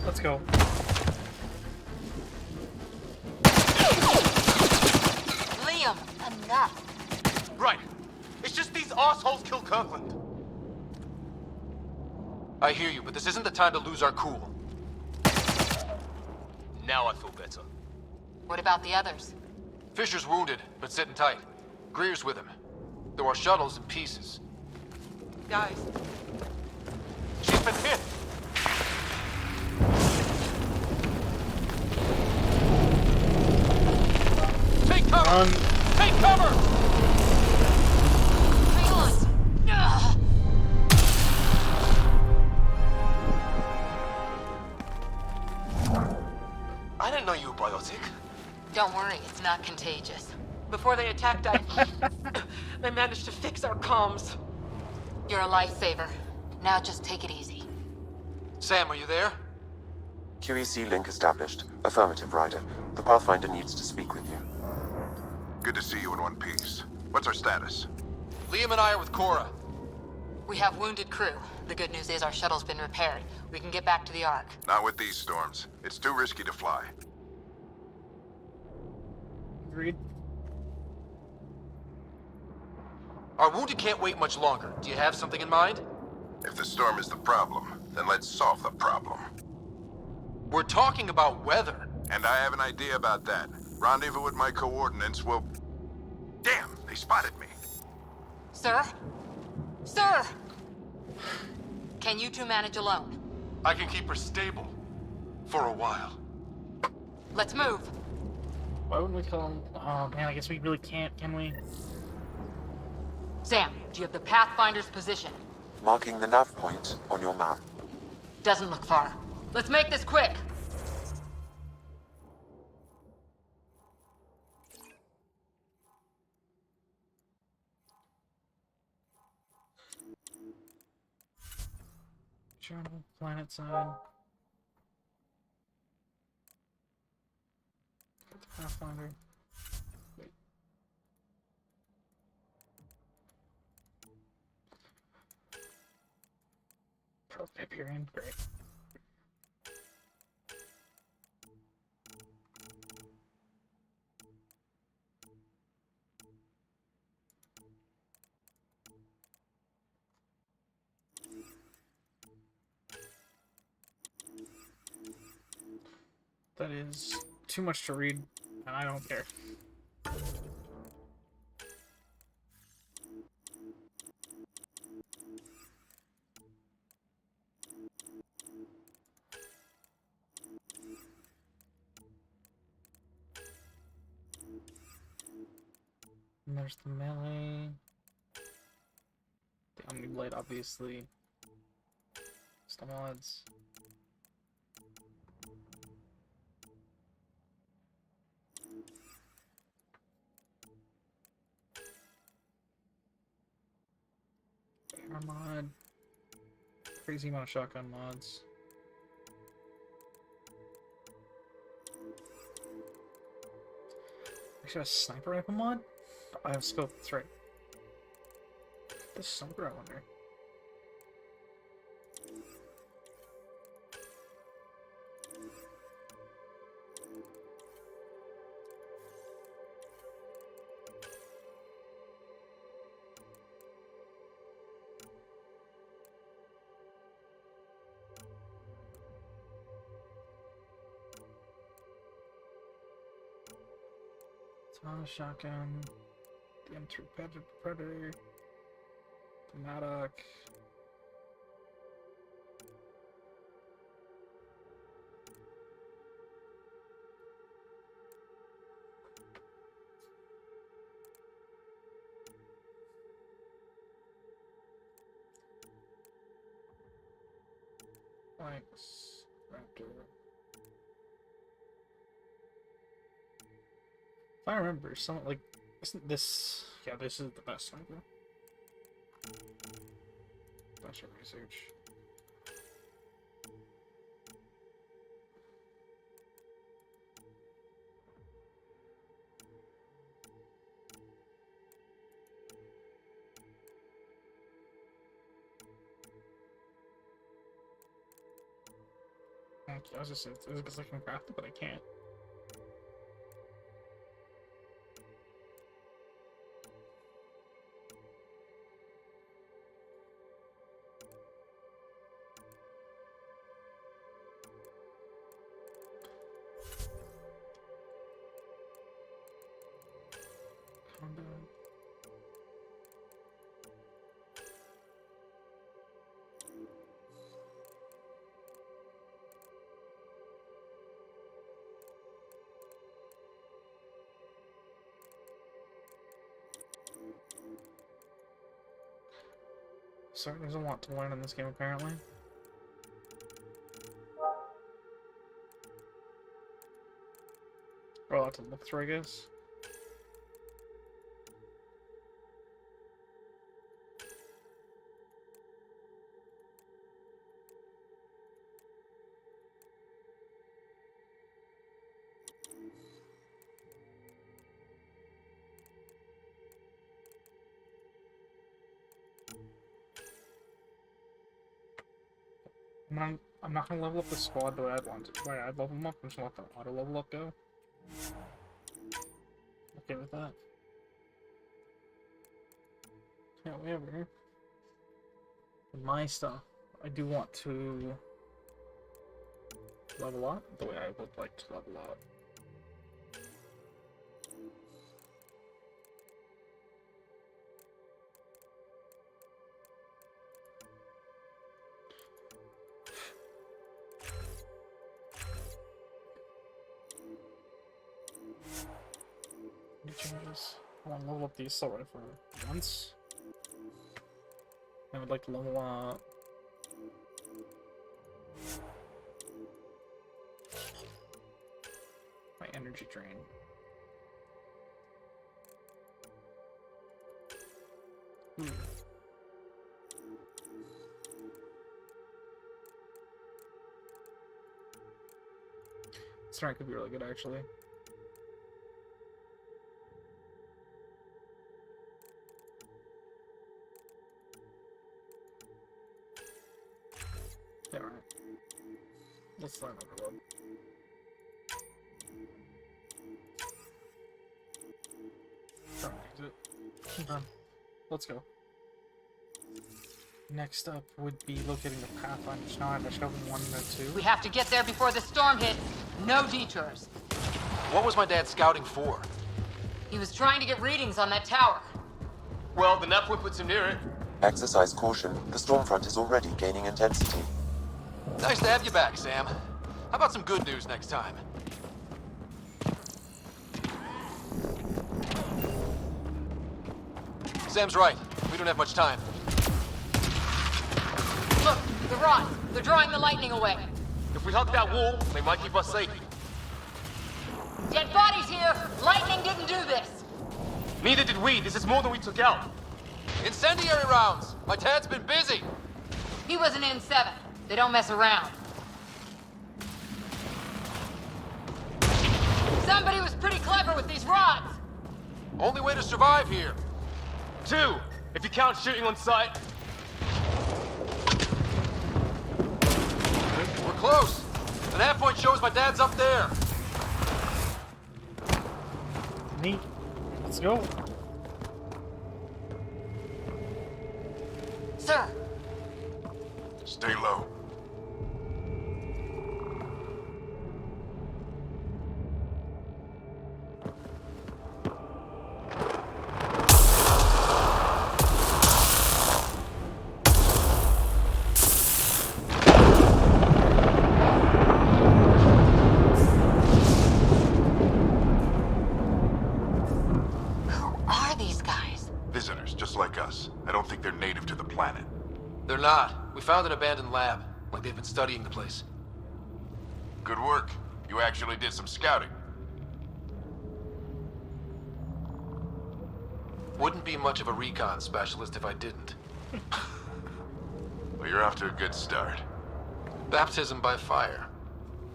Let's go. Liam, enough. Right. It's just these assholes killed Kirkland. I hear you, but this isn't the time to lose our cool. Now I feel better. What about the others? Fisher's wounded, but sitting tight. Greer's with him. There are shuttles in pieces. Guys. She's been hit. Take cover! Run. Take cover! exotic? Don't worry, it's not contagious. Before they attacked, I managed to fix our comms. You're a lifesaver. Now just take it easy. Sam, are you there? QEC link established. Affirmative, Ryder. The Pathfinder needs to speak with you. Good to see you in one piece. What's our status? Liam and I are with Cora. We have wounded crew. The good news is our shuttle's been repaired. We can get back to the Ark. Not with these storms. It's too risky to fly. Agreed. Our wounded can't wait much longer. Do you have something in mind? If the storm is the problem, then let's solve the problem. We're talking about weather. And I have an idea about that. Rendezvous with my coordinates will... Damn, they spotted me. Sir? Sir! Can you two manage alone? I can keep her stable. For a while. Let's move. Why wouldn't we call him? Oh man, I guess we really can't, can we? Sam, do you have the Pathfinder's position? Marking the nav point on your map. Doesn't look far. Let's make this quick! Journal, planet side. Pathfinder. Wait. Hyperion, great. That is too much to read, and I don't care. And there's the melee. The Omni Blade, obviously. Still mods. Air mod. Crazy amount of shotgun mods. Actually, a sniper rifle mod? I have scope, that's right. The sniper, I wonder. Shotgun, the M3 Predator, the Maddock. Lynx, Raptor. If I remember, something like, isn't this? Yeah, this is the best sniper. That's your research. Okay, I was just saying, it's because I can craft it, but I can't. Sorry, there's a lot to learn in this game, apparently. Or I'll have to look through, I guess. I'm not gonna level up the squad the way I'd want to. The way I'd level them up, I'm just gonna let the auto level up go. Okay with that. However, my stuff, I do want to level up the way I would like to level up. Any changes? I want to level up the assault rifle once. I would like to level up my energy drain. Strength could be really good, actually. Yeah, right. Let's learn overload. Don't need it. Done. Let's go. Next up would be locating the Pathfinders. Now I have a shovel 1 and 2. We have to get there before the storm hits. No detours. What was my dad scouting for? He was trying to get readings on that tower. Well, the Napwin puts him near it. Exercise caution. The storm front is already gaining intensity. Nice to have you back, Sam. How about some good news next time? Sam's right. We don't have much time. Look, the rods. They're drawing the lightning away. If we hug that wall, they might keep us safe. Dead bodies here. Lightning didn't do this. Neither did we. This is more than we took out. Incendiary rounds! My dad's been busy! He was an N7. They don't mess around. Somebody was pretty clever with these rods. Only way to survive here. 2, if you count shooting on sight. We're close. The nav point shows my dad's up there. Neat. Let's go. Sir. Stay low. Visitors, just like us. I don't think they're native to the planet. They're not. We found an abandoned lab. Like they've been studying the place. Good work. You actually did some scouting. Wouldn't be much of a recon specialist if I didn't. Well, you're off to a good start. Baptism by fire.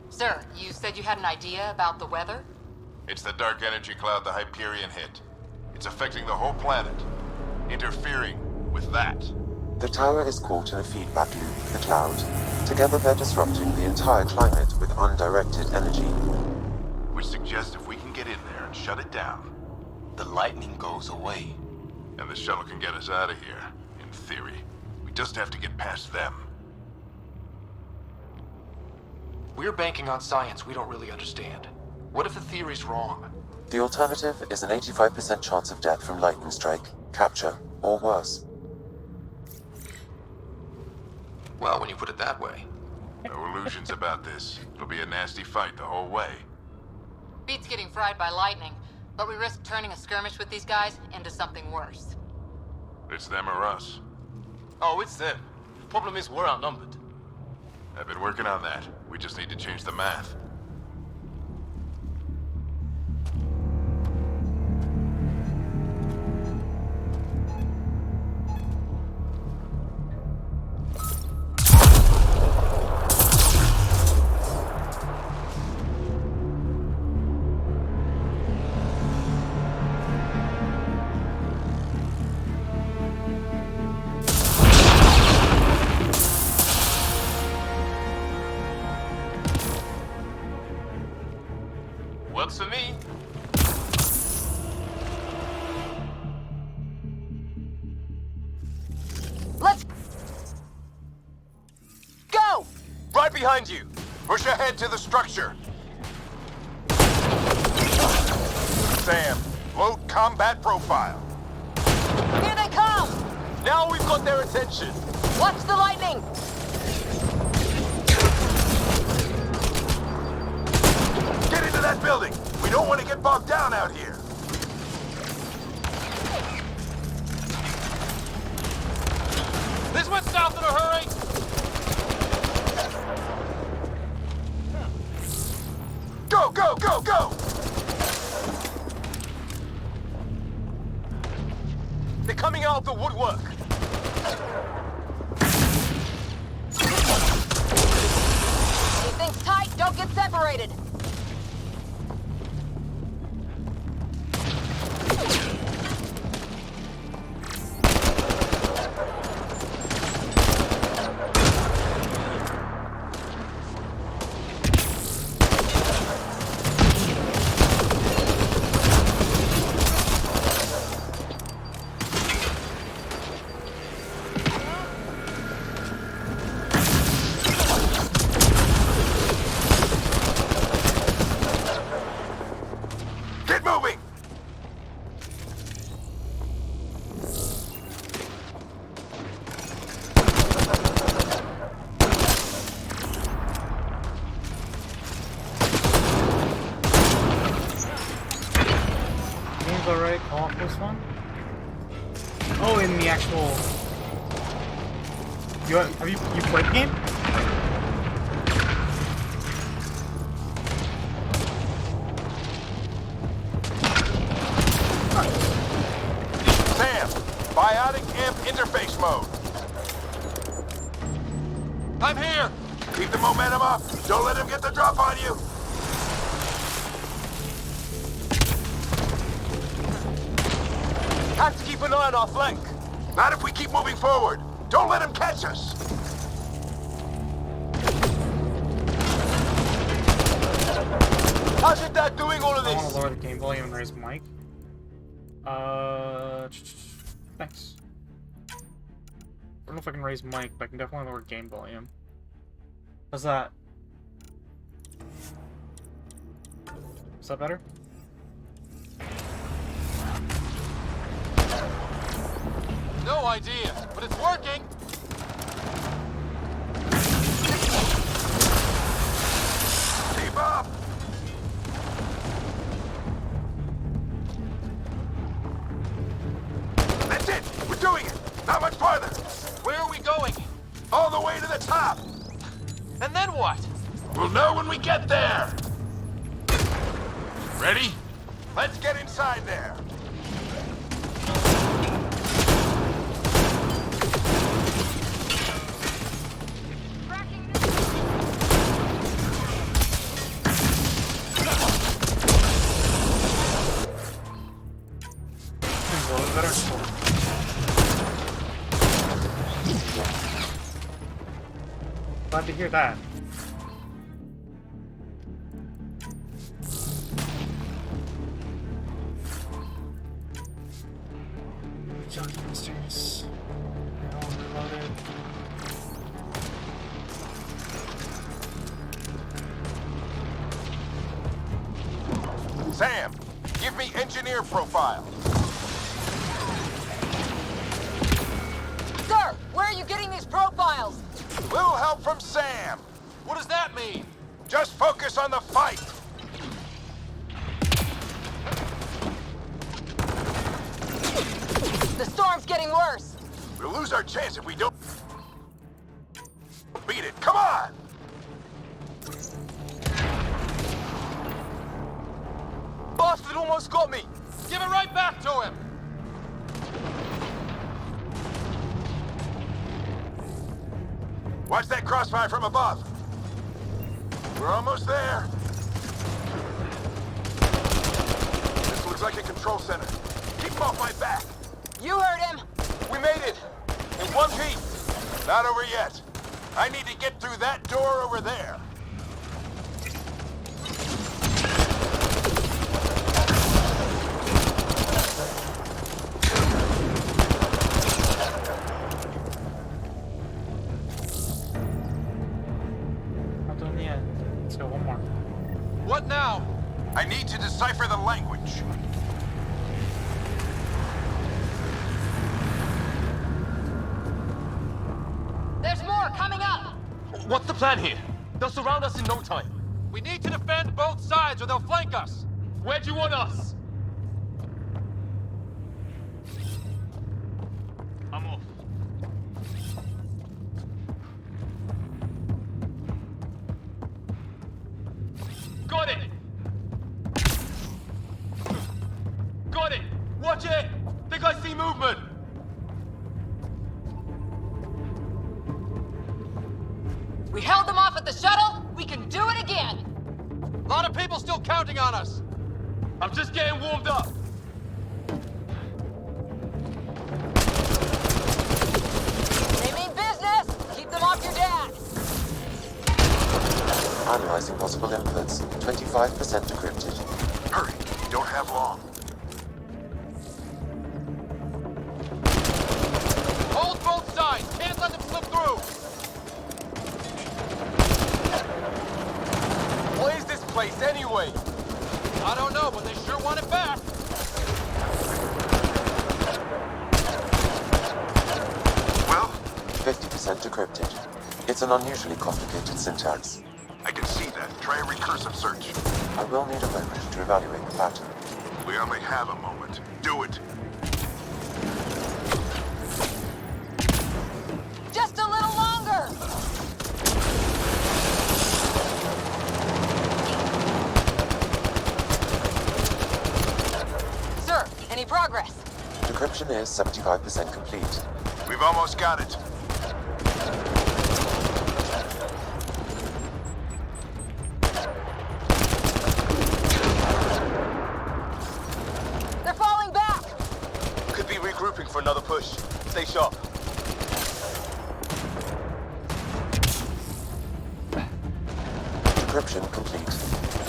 Sir, you said you had an idea about the weather? It's the dark energy cloud the Hyperion hit. It's affecting the whole planet. Interfering with that. The tower is caught in a feedback loop with the cloud. Together they're disrupting the entire climate with undirected energy. Which suggests if we can get in there and shut it down, the lightning goes away. And the shuttle can get us out of here, in theory. We just have to get past them. We're banking on science we don't really understand. What if the theory's wrong? The alternative is an 85% chance of death from lightning strike, capture, or worse. Well, when you put it that way. No illusions about this. It'll be a nasty fight the whole way. Beats getting fried by lightning, but we risk turning a skirmish with these guys into something worse. It's them or us. Oh, it's them. Problem is, we're outnumbered. I've been working on that. We just need to change the math. Works for me. Let's go! Right behind you. Push ahead to the structure. Sam, load combat profile. Here they come! Now we've got their attention. Watch the lightning! Get into that building. We don't want to get bogged down out here. This went south in a hurry. Go, go, go, go! They're coming out of the woodwork. Keep things tight, don't get separated! Get moving! Game's alright. Call this one. Oh, in the actual. Have you played the game? Sam, biotic amp interface mode. I'm here. Keep the momentum up. Don't let him get the drop on you. Have to keep an eye on our flank. Not if we keep moving forward. Don't let him catch us. How's your dad doing all of I want this? to lower the game volume and raise mic. Thanks. I don't know if I can raise mic, but I can definitely lower game volume. How's that? Is that better? No idea, but it's working. Keep up. That's it. We're doing it. Not much farther. Where are we going? All the way to the top. And then what? We'll know when we get there. Ready? Let's get inside there. Glad to hear that. Monsters. Now reloaded. Sam, give me engineer profile. Sir, where are you getting these profiles? Little help from Sam. What does that mean? Just focus on the fight. The storm's getting worse. We'll lose our chance if we don't beat it. Come on! Bastard almost got me. Give it right back to him. Watch that crossfire from above. We're almost there. This looks like a control center. Keep him off my back. You heard him. We made it. In one piece. Not over yet. I need to get through that door over there. Let's go one more. What now? I need to decipher the language. There's more coming up! What's the plan here? They'll surround us in no time. We need to defend both sides or they'll flank us. Where do you want us? I'm off. Got it! Got it! Watch it! Think I see movement! We held them off at the shuttle. We can do it again. A lot of people still counting on us. I'm just getting warmed up. They mean business. Keep them off your dad. Analyzing possible inputs. 25% decrypted. Hurry, you don't have long. Hold both sides. Can't let them slip through. What is this place anyway? I don't know, but they sure want it back. Well? 50% decrypted. It's an unusually complicated syntax. I can see that. Try a recursive search. I will need a moment to evaluate the pattern. We only have a moment. Do it. Just a little longer. Sir, any progress? Decryption is 75% complete. We've almost got it. They're falling back. Could be regrouping for another push. Stay sharp. Decryption complete.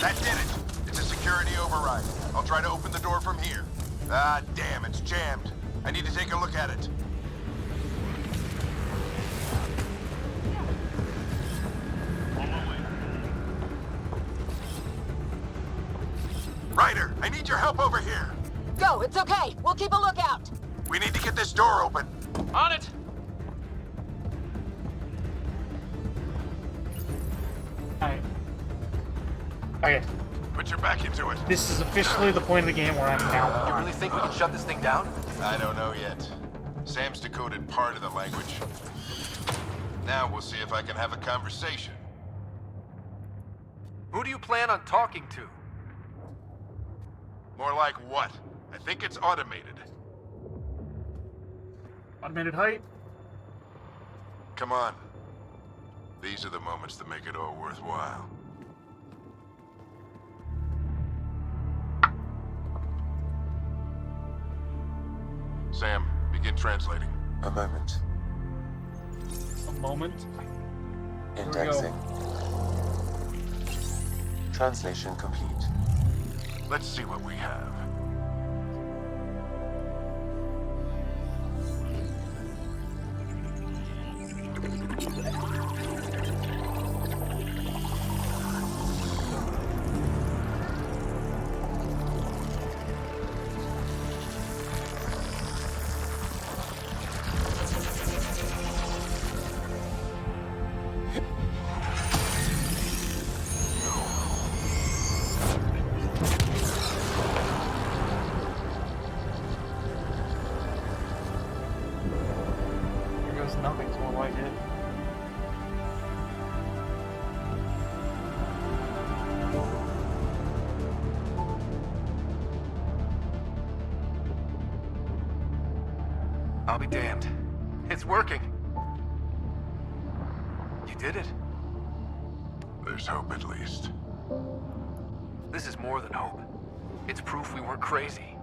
That did it. It's a security override. I'll try to open the door from here. Ah, damn, it's jammed. I need to take a look at it. Ryder, I need your help over here. Go, it's okay. We'll keep a lookout. We need to get this door open. On it. Alright. Okay. Put your back into it. This is officially the point of the game where I'm now. You really think we can shut this thing down? I don't know yet. Sam's decoded part of the language. Now we'll see if I can have a conversation. Who do you plan on talking to? More like what? I think it's automated. Automated height. Come on. These are the moments that make it all worthwhile. Sam, begin translating. A moment. A moment. Indexing. Translation complete. Let's see what we have. Here goes nothing, so what do I did? I'll be damned. It's working. You did it. There's hope at least. This is more than hope. It's proof we weren't crazy.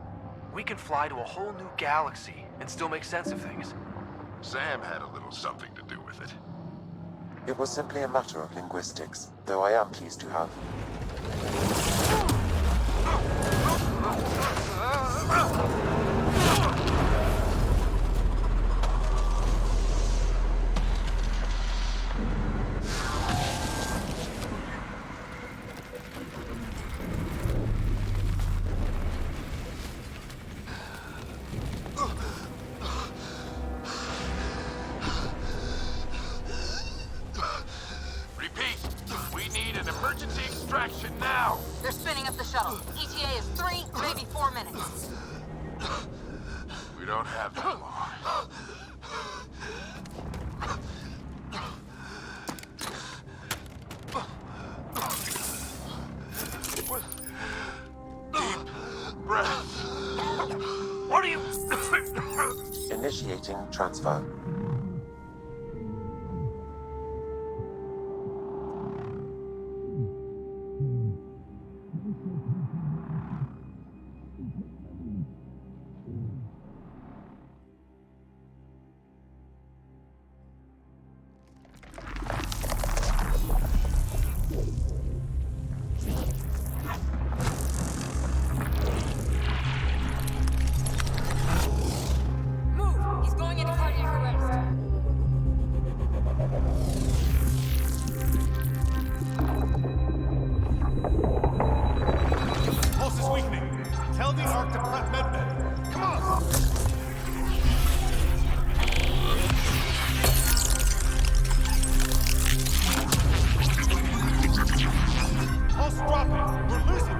We can fly to a whole new galaxy and still make sense of things. Sam had a little something to do with it. It was simply a matter of linguistics, though I am pleased to have. Emergency extraction now! They're spinning up the shuttle. ETA is 3, maybe 4 minutes. We don't have that long. Deep breath. What are you... Initiating transfer. Move! He's going into cardiac arrest. Pulse is weakening. Tell the Ark to prep medbay. Come on! Pulse dropping. We're losing.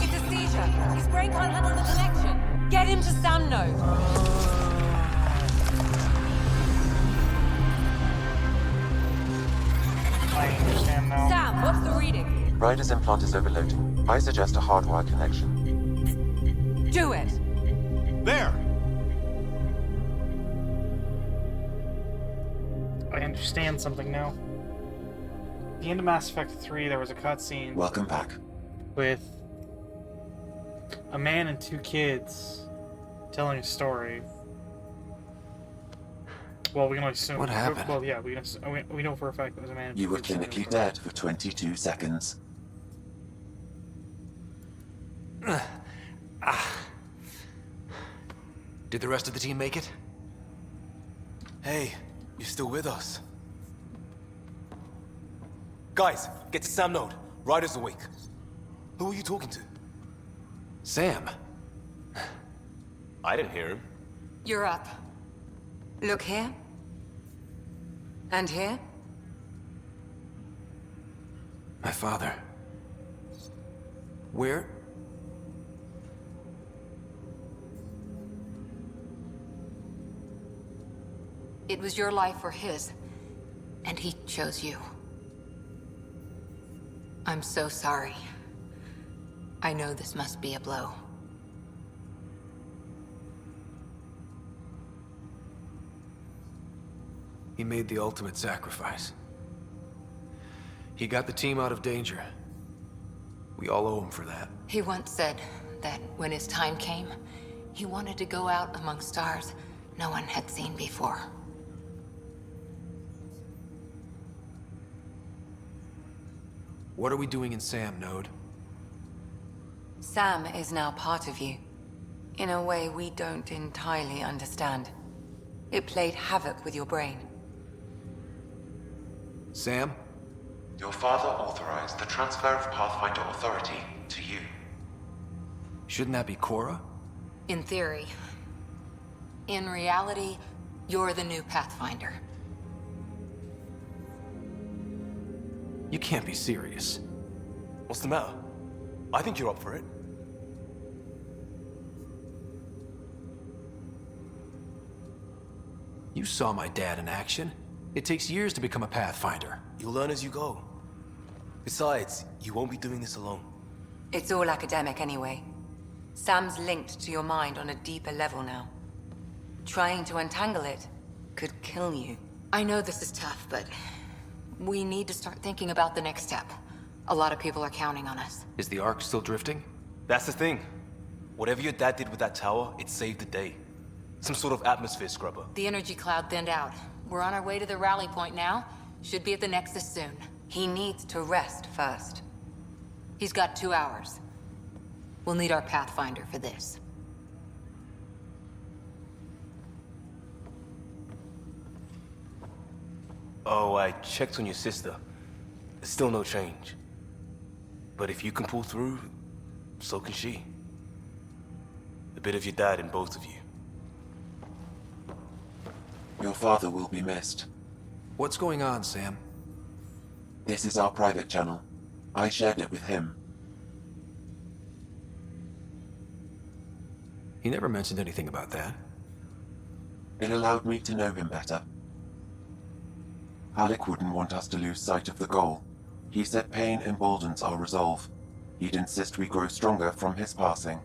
It's a seizure. His brain can't handle the connection. Get him to Sam node. I understand now. Sam, what's the reading? Ryder's implant is overloading. I suggest a hardwire connection. Do it. There! I understand something now. At the end of Mass Effect 3, there was a cutscene Welcome back. with a man and 2 kids telling a story. Well, we can only assume. What happened? Well, yeah, we know for a fact it was a man. And You 2 were kids clinically dead for 22 seconds. Did the rest of the team make it? Hey, you're still with us. Guys, get to Sam node. Ryder's awake. Who are you talking to? Sam. I didn't hear him. You're up. Look here. And here. My father. Where? It was your life or his, and he chose you. I'm so sorry. I know this must be a blow. He made the ultimate sacrifice. He got the team out of danger. We all owe him for that. He once said that when his time came, he wanted to go out among stars no one had seen before. What are we doing in Sam node? Sam is now part of you. In a way we don't entirely understand. It played havoc with your brain. Sam? Your father authorized the transfer of Pathfinder authority to you. Shouldn't that be Cora? In theory. In reality, you're the new Pathfinder. You can't be serious. What's the matter? I think you're up for it. You saw my dad in action. It takes years to become a Pathfinder. You'll learn as you go. Besides, you won't be doing this alone. It's all academic anyway. Sam's linked to your mind on a deeper level now. Trying to untangle it could kill you. I know this is tough, but we need to start thinking about the next step. A lot of people are counting on us. Is the Ark still drifting? That's the thing. Whatever your dad did with that tower, it saved the day. Some sort of atmosphere scrubber. The energy cloud thinned out. We're on our way to the rally point now. Should be at the Nexus soon. He needs to rest first. He's got 2 hours. We'll need our Pathfinder for this. Oh, I checked on your sister. There's still no change. But if you can pull through, so can she. A bit of your dad in both of you. Your father will be missed. What's going on, Sam? This is our private channel. I shared it with him. He never mentioned anything about that. It allowed me to know him better. Alec wouldn't want us to lose sight of the goal. He said pain emboldens our resolve. He'd insist we grow stronger from his passing.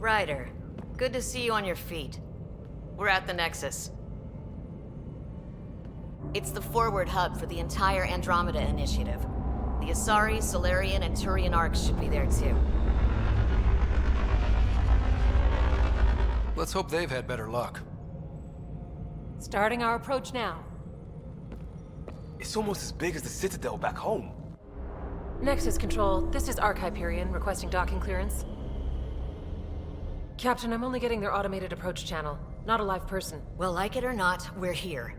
Ryder, good to see you on your feet. We're at the Nexus. It's the forward hub for the entire Andromeda initiative. The Asari, Solarian, and Turian arcs should be there too. Let's hope they've had better luck. Starting our approach now. It's almost as big as the Citadel back home. Nexus Control, this is Arc Hyperion requesting docking clearance. Captain, I'm only getting their automated approach channel, not a live person. Well, like it or not, we're here.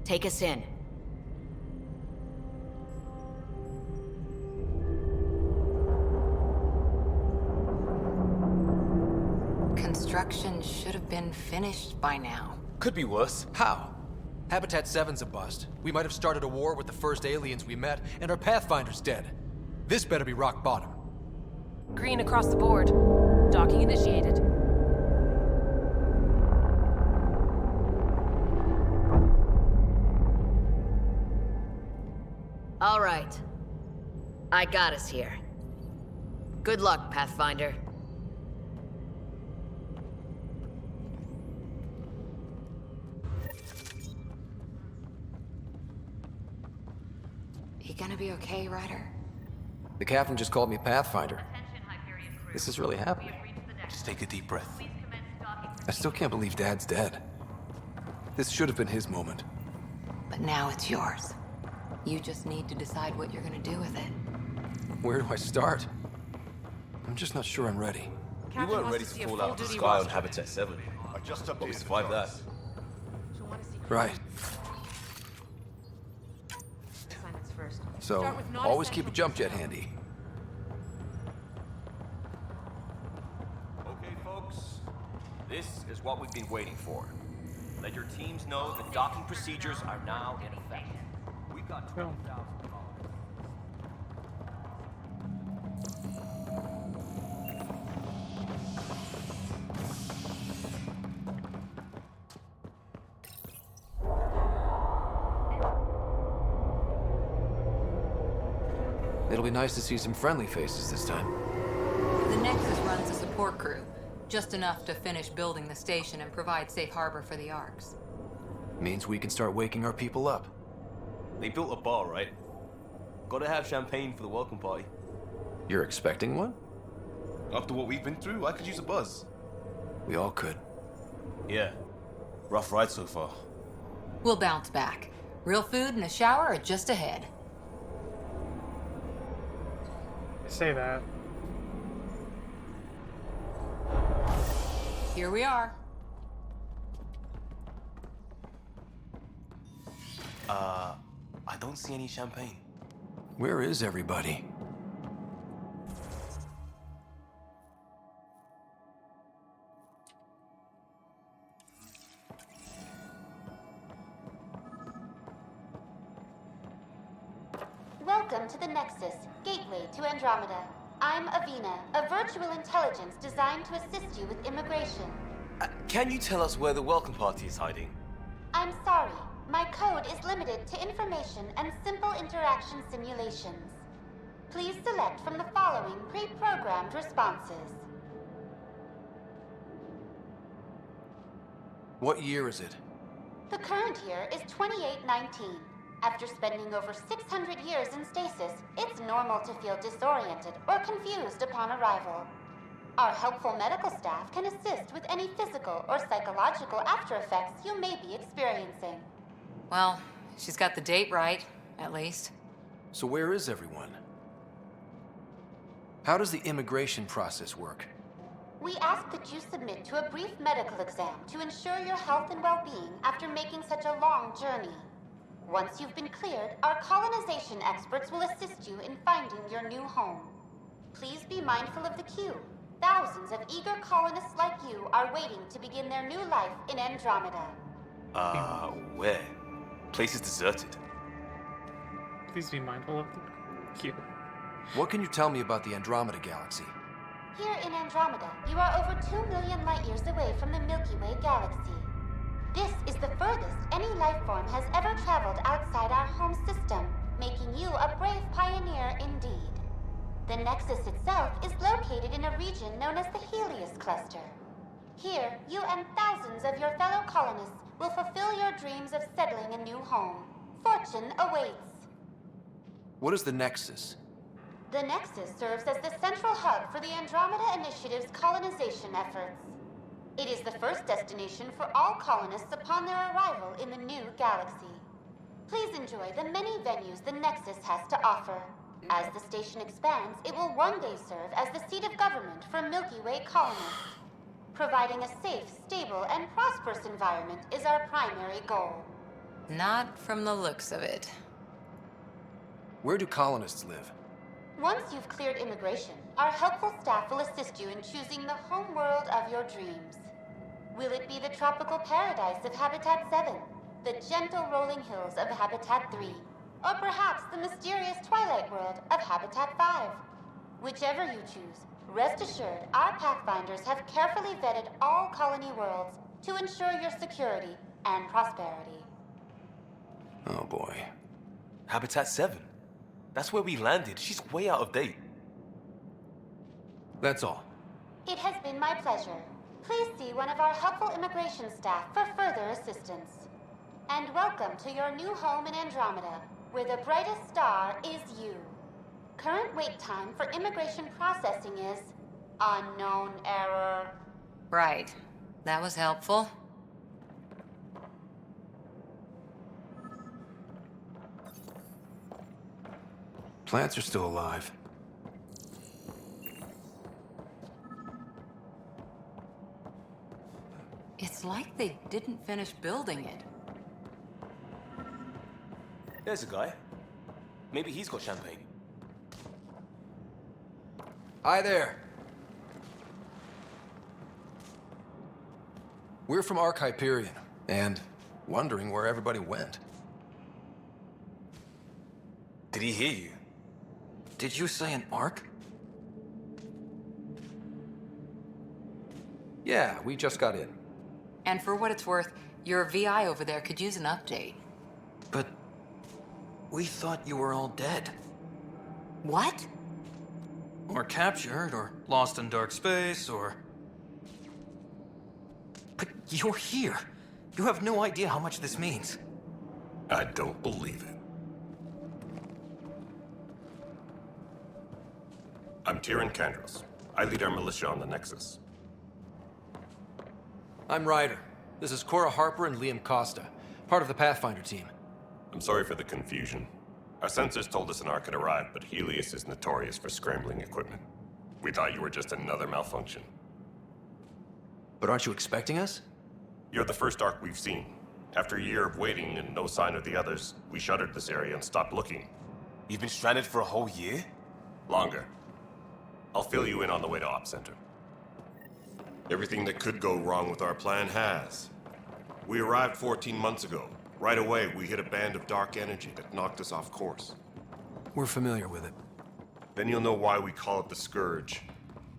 Take us in. Construction should have been finished by now. Could be worse. How? Habitat 7's a bust. We might have started a war with the first aliens we met, and our Pathfinder's dead. This better be rock bottom. Green across the board. Docking initiated. All right. I got us here. Good luck, Pathfinder. You gonna be okay, Ryder? The captain just called me Pathfinder. This is really happening. Just take a deep breath. I still can't believe Dad's dead. This should have been his moment. But now it's yours. You just need to decide what you're gonna do with it. Where do I start? I'm just not sure I'm ready. We weren't ready to fall out of the sky on Habitat 7. But we survived that. Right. Assignments first. So, Start with always keep a non-essential jump jet personnel. handy. Okay, folks. This is what we've been waiting for. Let your teams know the docking procedures are now in effect. We've got 20,000 followers. It'll be nice to see some friendly faces this time. The Nexus runs a support crew. Just enough to finish building the station and provide safe harbor for the Arks. Means we can start waking our people up. They built a bar, right? Gotta have champagne for the welcome party. You're expecting one? After what we've been through, I could use a buzz. We all could. Yeah. Rough ride so far. We'll bounce back. Real food and a shower are just ahead. Say that. Here we are. I don't see any champagne. Where is everybody? Welcome to the Nexus, gateway to Andromeda. I'm Avina, a virtual intelligence designed to assist you with immigration. Can you tell us where the welcome party is hiding? I'm sorry, my code is limited to information and simple interaction simulations. Please select from the following pre-programmed responses. What year is it? The current year is 2819. After spending over 600 years in stasis, it's normal to feel disoriented or confused upon arrival. Our helpful medical staff can assist with any physical or psychological after effects you may be experiencing. Well, she's got the date right, at least. So where is everyone? How does the immigration process work? We ask that you submit to a brief medical exam to ensure your health and well-being after making such a long journey. Once you've been cleared, our colonization experts will assist you in finding your new home. Please be mindful of the queue. Thousands of eager colonists like you are waiting to begin their new life in Andromeda. Where? Place is deserted. Please be mindful of the queue. What can you tell me about the Andromeda galaxy? Here in Andromeda, you are over 2 million light-years away from the Milky Way galaxy. This is the furthest any life form has ever traveled outside our home system, making you a brave pioneer indeed. The Nexus itself is located in a region known as the Helios Cluster. Here, you and thousands of your fellow colonists will fulfill your dreams of settling a new home. Fortune awaits. What is the Nexus? The Nexus serves as the central hub for the Andromeda Initiative's colonization efforts. It is the first destination for all colonists upon their arrival in the new galaxy. Please enjoy the many venues the Nexus has to offer. As the station expands, it will one day serve as the seat of government for Milky Way colonists. Providing a safe, stable, and prosperous environment is our primary goal. Not from the looks of it. Where do colonists live? Once you've cleared immigration, our helpful staff will assist you in choosing the home world of your dreams. Will it be the tropical paradise of Habitat 7, the gentle rolling hills of Habitat 3, or perhaps the mysterious twilight world of Habitat 5? Whichever you choose, rest assured our Pathfinders have carefully vetted all colony worlds to ensure your security and prosperity. Oh boy. Habitat 7. That's where we landed. She's way out of date. That's all. It has been my pleasure. Please see one of our helpful immigration staff for further assistance. And welcome to your new home in Andromeda, where the brightest star is you. Current wait time for immigration processing is unknown error. Right. That was helpful. Plants are still alive. It's like they didn't finish building it. There's a guy. Maybe he's got champagne. Hi there. We're from Ark Hyperion, and wondering where everybody went. Did he hear you? Did you say an Ark? Yeah, we just got in. And for what it's worth, your VI over there could use an update. But we thought you were all dead. What? Or captured, or lost in dark space, or... But you're here. You have no idea how much this means. I don't believe it. I'm Tyrion Kandros. I lead our militia on the Nexus. I'm Ryder. This is Cora Harper and Liam Costa, part of the Pathfinder team. I'm sorry for the confusion. Our sensors told us an Ark had arrived, but Helios is notorious for scrambling equipment. We thought you were just another malfunction. But aren't you expecting us? You're the first Ark we've seen. After a year of waiting and no sign of the others, we shuttered this area and stopped looking. You've been stranded for a whole year? Longer. I'll fill you in on the way to Op Center. Everything that could go wrong with our plan has. We arrived 14 months ago. Right away, we hit a band of dark energy that knocked us off course. We're familiar with it. Then you'll know why we call it the Scourge.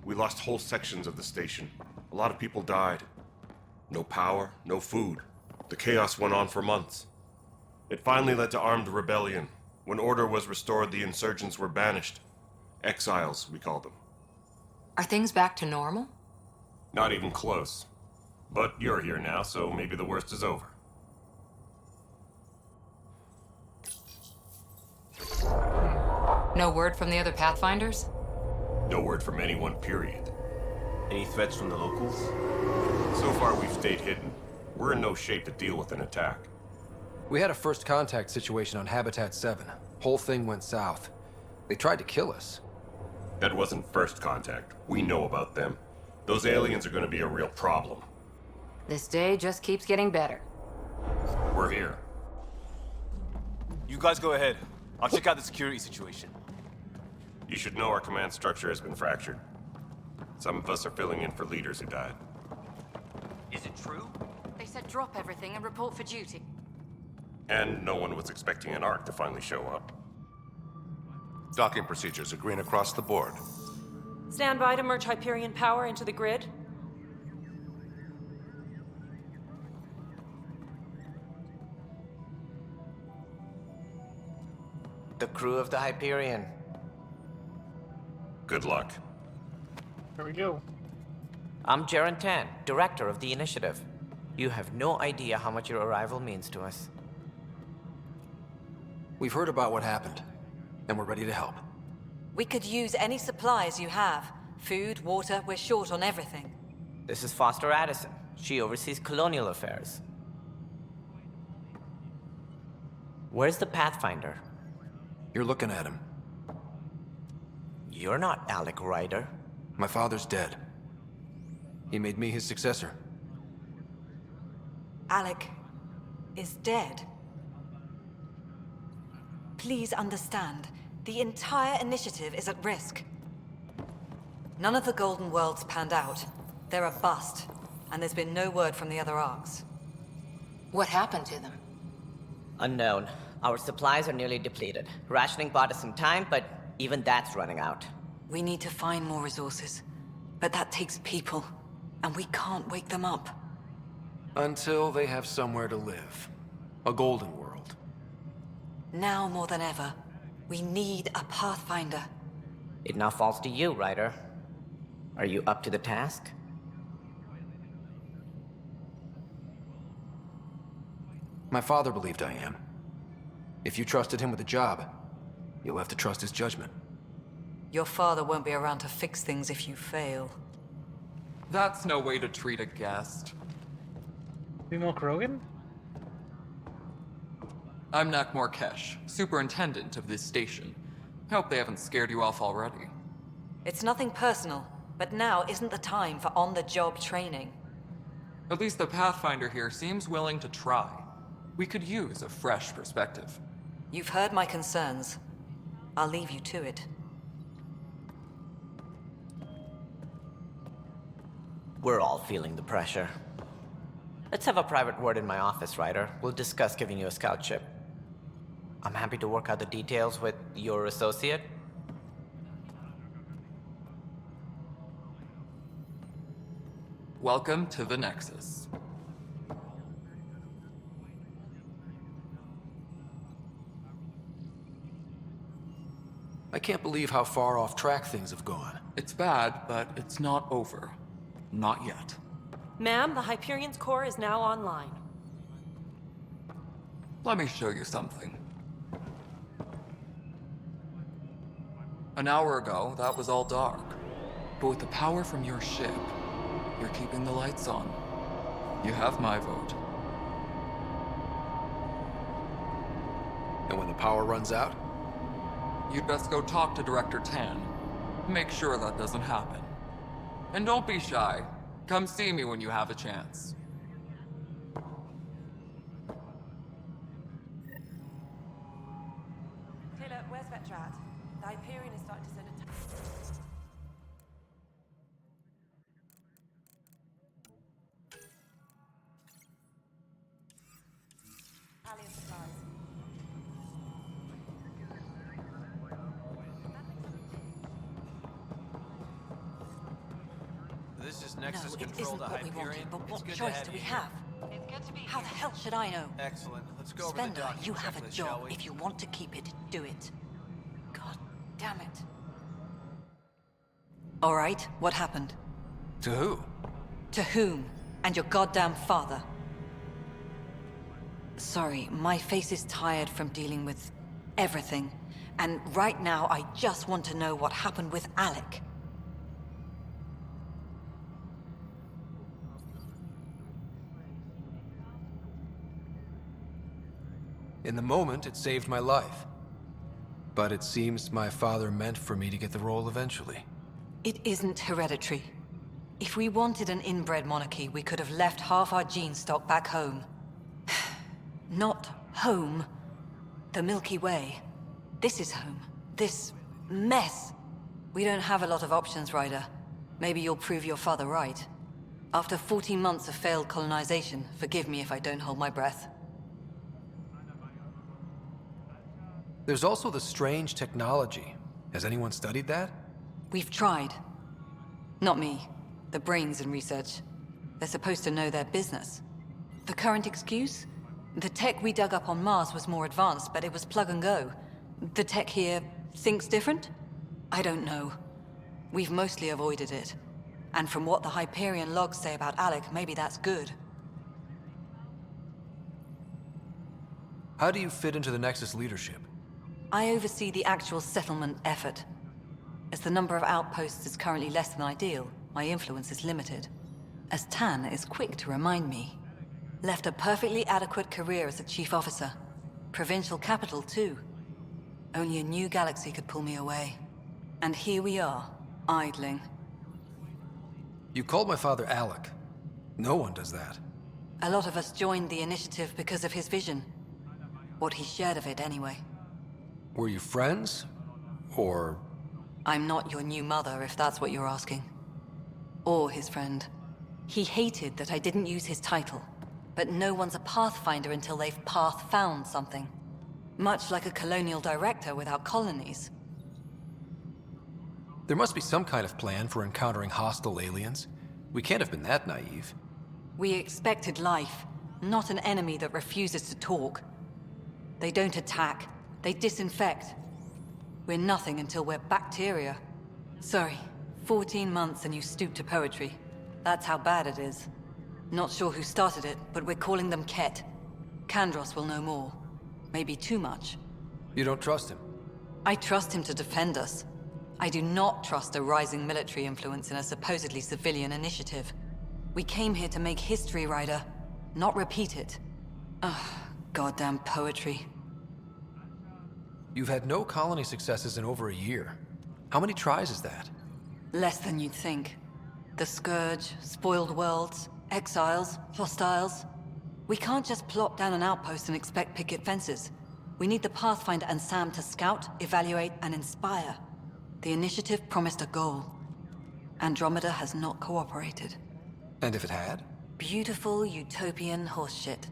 We lost whole sections of the station. A lot of people died. No power, no food. The chaos went on for months. It finally led to armed rebellion. When order was restored, the insurgents were banished. Exiles, we call them. Are things back to normal? Not even close. But you're here now, so maybe the worst is over. No word from the other Pathfinders? No word from anyone, period. Any threats from the locals? So far, we've stayed hidden. We're in no shape to deal with an attack. We had a first contact situation on Habitat 7. Whole thing went south. They tried to kill us. That wasn't first contact. We know about them. Those aliens are going to be a real problem. This day just keeps getting better. We're here. You guys go ahead. I'll check out the security situation. You should know our command structure has been fractured. Some of us are filling in for leaders who died. Is it true? They said drop everything and report for duty. And no one was expecting an Ark to finally show up. Docking procedures are green across the board. Stand by to merge Hyperion power into the grid. The crew of the Hyperion. Good luck. Here we go. I'm Jaren Tan, director of the initiative. You have no idea how much your arrival means to us. We've heard about what happened, and we're ready to help. We could use any supplies you have. Food, water, we're short on everything. This is Foster Addison. She oversees colonial affairs. Where's the Pathfinder? You're looking at him. You're not Alec Ryder. My father's dead. He made me his successor. Alec is dead. Please understand, the entire initiative is at risk. None of the Golden Worlds panned out. They're a bust, and there's been no word from the other arcs. What happened to them? Unknown. Our supplies are nearly depleted. Rationing bought us some time, but even that's running out. We need to find more resources, but that takes people, and we can't wake them up. Until they have somewhere to live. A golden world. Now more than ever, we need a Pathfinder. It now falls to you, Ryder. Are you up to the task? My father believed I am. If you trusted him with a job, you'll have to trust his judgment. Your father won't be around to fix things if you fail. That's no way to treat a guest. Female Krogan? I'm Nak Morkesh, superintendent of this station. Hope they haven't scared you off already. It's nothing personal, but now isn't the time for on-the-job training. At least the Pathfinder here seems willing to try. We could use a fresh perspective. You've heard my concerns. I'll leave you to it. We're all feeling the pressure. Let's have a private word in my office, Ryder. We'll discuss giving you a scout ship. I'm happy to work out the details with your associate. Welcome to the Nexus. I can't believe how far off track things have gone. It's bad, but it's not over. Not yet. Ma'am, the Hyperion's core is now online. Let me show you something. An hour ago, that was all dark. But with the power from your ship, you're keeping the lights on. You have my vote. And when the power runs out? You'd best go talk to Director Tan. Make sure that doesn't happen. And don't be shy. Come see me when you have a chance. Taylor, where's Vetrat? The Hyperion is starting to send a... Alien supplies. This is No, Nexus it Control isn't to what we Hyperion. wanted, but It's what good to choice have do we you have? It's good to be How the hell should I know? Excellent. Let's go over Spender, the docking you have a checklist, shall job. we? If you want to keep it, do it. God damn it. All right, what happened? To who? To whom? And your goddamn father. Sorry, my face is tired from dealing with everything. And right now, I just want to know what happened with Alec. In the moment, it saved my life. But it seems my father meant for me to get the role eventually. It isn't hereditary. If we wanted an inbred monarchy, we could have left half our gene stock back home. Not home. The Milky Way. This is home. This mess. We don't have a lot of options, Ryder. Maybe you'll prove your father right. After 14 months of failed colonization, forgive me if I don't hold my breath. There's also the strange technology. Has anyone studied that? We've tried. Not me. The brains in research. They're supposed to know their business. The current excuse? The tech we dug up on Mars was more advanced, but it was plug and go. The tech here thinks different? I don't know. We've mostly avoided it. And from what the Hyperion logs say about Alec, maybe that's good. How do you fit into the Nexus leadership? I oversee the actual settlement effort. As the number of outposts is currently less than ideal, my influence is limited. As Tan is quick to remind me. Left a perfectly adequate career as a chief officer. Provincial capital, too. Only a new galaxy could pull me away. And here we are, idling. You called my father Alec. No one does that. A lot of us joined the initiative because of his vision. What he shared of it, anyway. Were you friends? Or... I'm not your new mother, if that's what you're asking. Or his friend. He hated that I didn't use his title. But no one's a Pathfinder until they've path-found something. Much like a colonial director without colonies. There must be some kind of plan for encountering hostile aliens. We can't have been that naive. We expected life, not an enemy that refuses to talk. They don't attack, they disinfect. We're nothing until we're bacteria. Sorry, 14 months and you stoop to poetry. That's how bad it is. Not sure who started it, but we're calling them Ket. Kandros will know more. Maybe too much. You don't trust him? I trust him to defend us. I do not trust a rising military influence in a supposedly civilian initiative. We came here to make history, Ryder, not repeat it. Ugh, goddamn poetry. You've had no colony successes in over a year. How many tries is that? Less than you'd think. The Scourge, spoiled worlds, exiles, hostiles. We can't just plop down an outpost and expect picket fences. We need the Pathfinder and Sam to scout, evaluate, and inspire. The initiative promised a goal. Andromeda has not cooperated. And if it had? Beautiful utopian horseshit.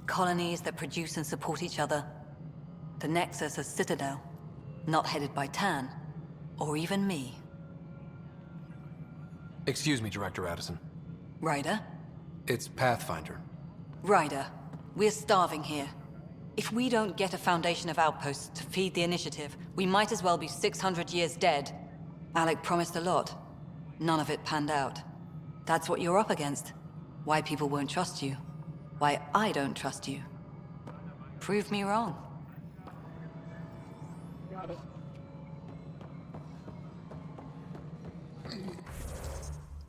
Colonies that produce and support each other. The Nexus a citadel, not headed by Tan, or even me. Excuse me, Director Addison. Ryder? It's Pathfinder. Ryder, we're starving here. If we don't get a foundation of outposts to feed the initiative, we might as well be 600 years dead. Alec promised a lot. None of it panned out. That's what you're up against. Why people won't trust you. Why I don't trust you. Prove me wrong. Got it.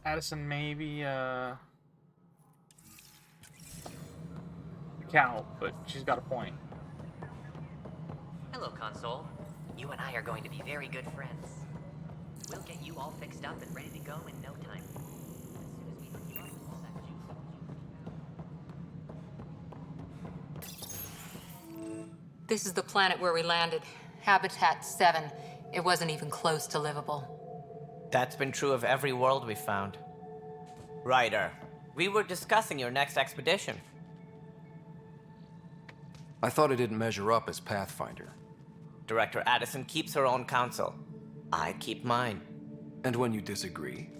Addison maybe a cow, but she's got a point. Hello, Console. You and I are going to be very good friends. We'll get you all fixed up and ready to go in no time. As soon as we hook you up with all that juice. This is the planet where we landed. Habitat 7. It wasn't even close to livable. That's been true of every world we've found. Ryder, we were discussing your next expedition. I thought I didn't measure up as Pathfinder. Director Addison keeps her own counsel. I keep mine. And when you disagree?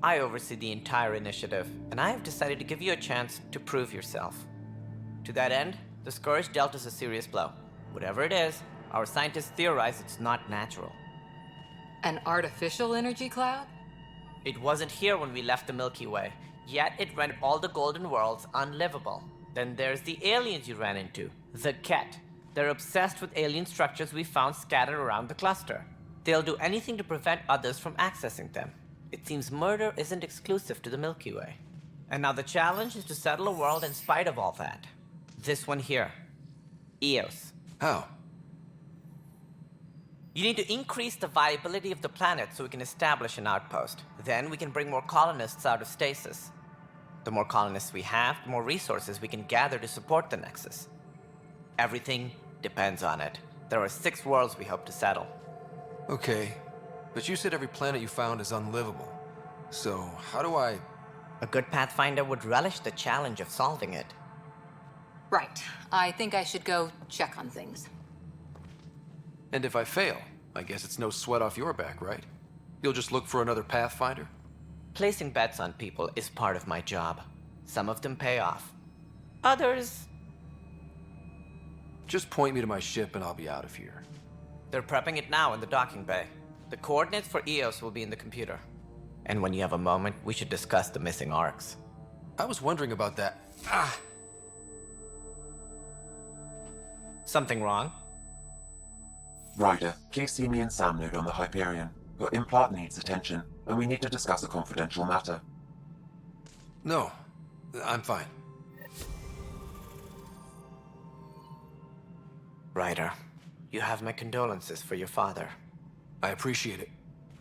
I oversee the entire initiative, and I have decided to give you a chance to prove yourself. To that end, the Scourge dealt us a serious blow. Whatever it is, our scientists theorize it's not natural. An artificial energy cloud? It wasn't here when we left the Milky Way, yet it rendered all the Golden Worlds unlivable. Then there's the aliens you ran into, the Ket. They're obsessed with alien structures we found scattered around the cluster. They'll do anything to prevent others from accessing them. It seems murder isn't exclusive to the Milky Way. And now the challenge is to settle a world in spite of all that. This one here. Eos. How? You need to increase the viability of the planet so we can establish an outpost. Then we can bring more colonists out of stasis. The more colonists we have, the more resources we can gather to support the Nexus. Everything depends on it. There are 6 worlds we hope to settle. Okay, but you said every planet you found is unlivable. So, how do I... A good Pathfinder would relish the challenge of solving it. Right. I think I should go check on things. And if I fail, I guess it's no sweat off your back, right? You'll just look for another Pathfinder? Placing bets on people is part of my job. Some of them pay off. Others... Just point me to my ship and I'll be out of here. They're prepping it now in the docking bay. The coordinates for Eos will be in the computer. And when you have a moment, we should discuss the missing arcs. I was wondering about that. Ah! Something wrong? Ryder, please see me and Sam node on the Hyperion. Your implant needs attention, and we need to discuss a confidential matter. No, I'm fine. Ryder, you have my condolences for your father. I appreciate it.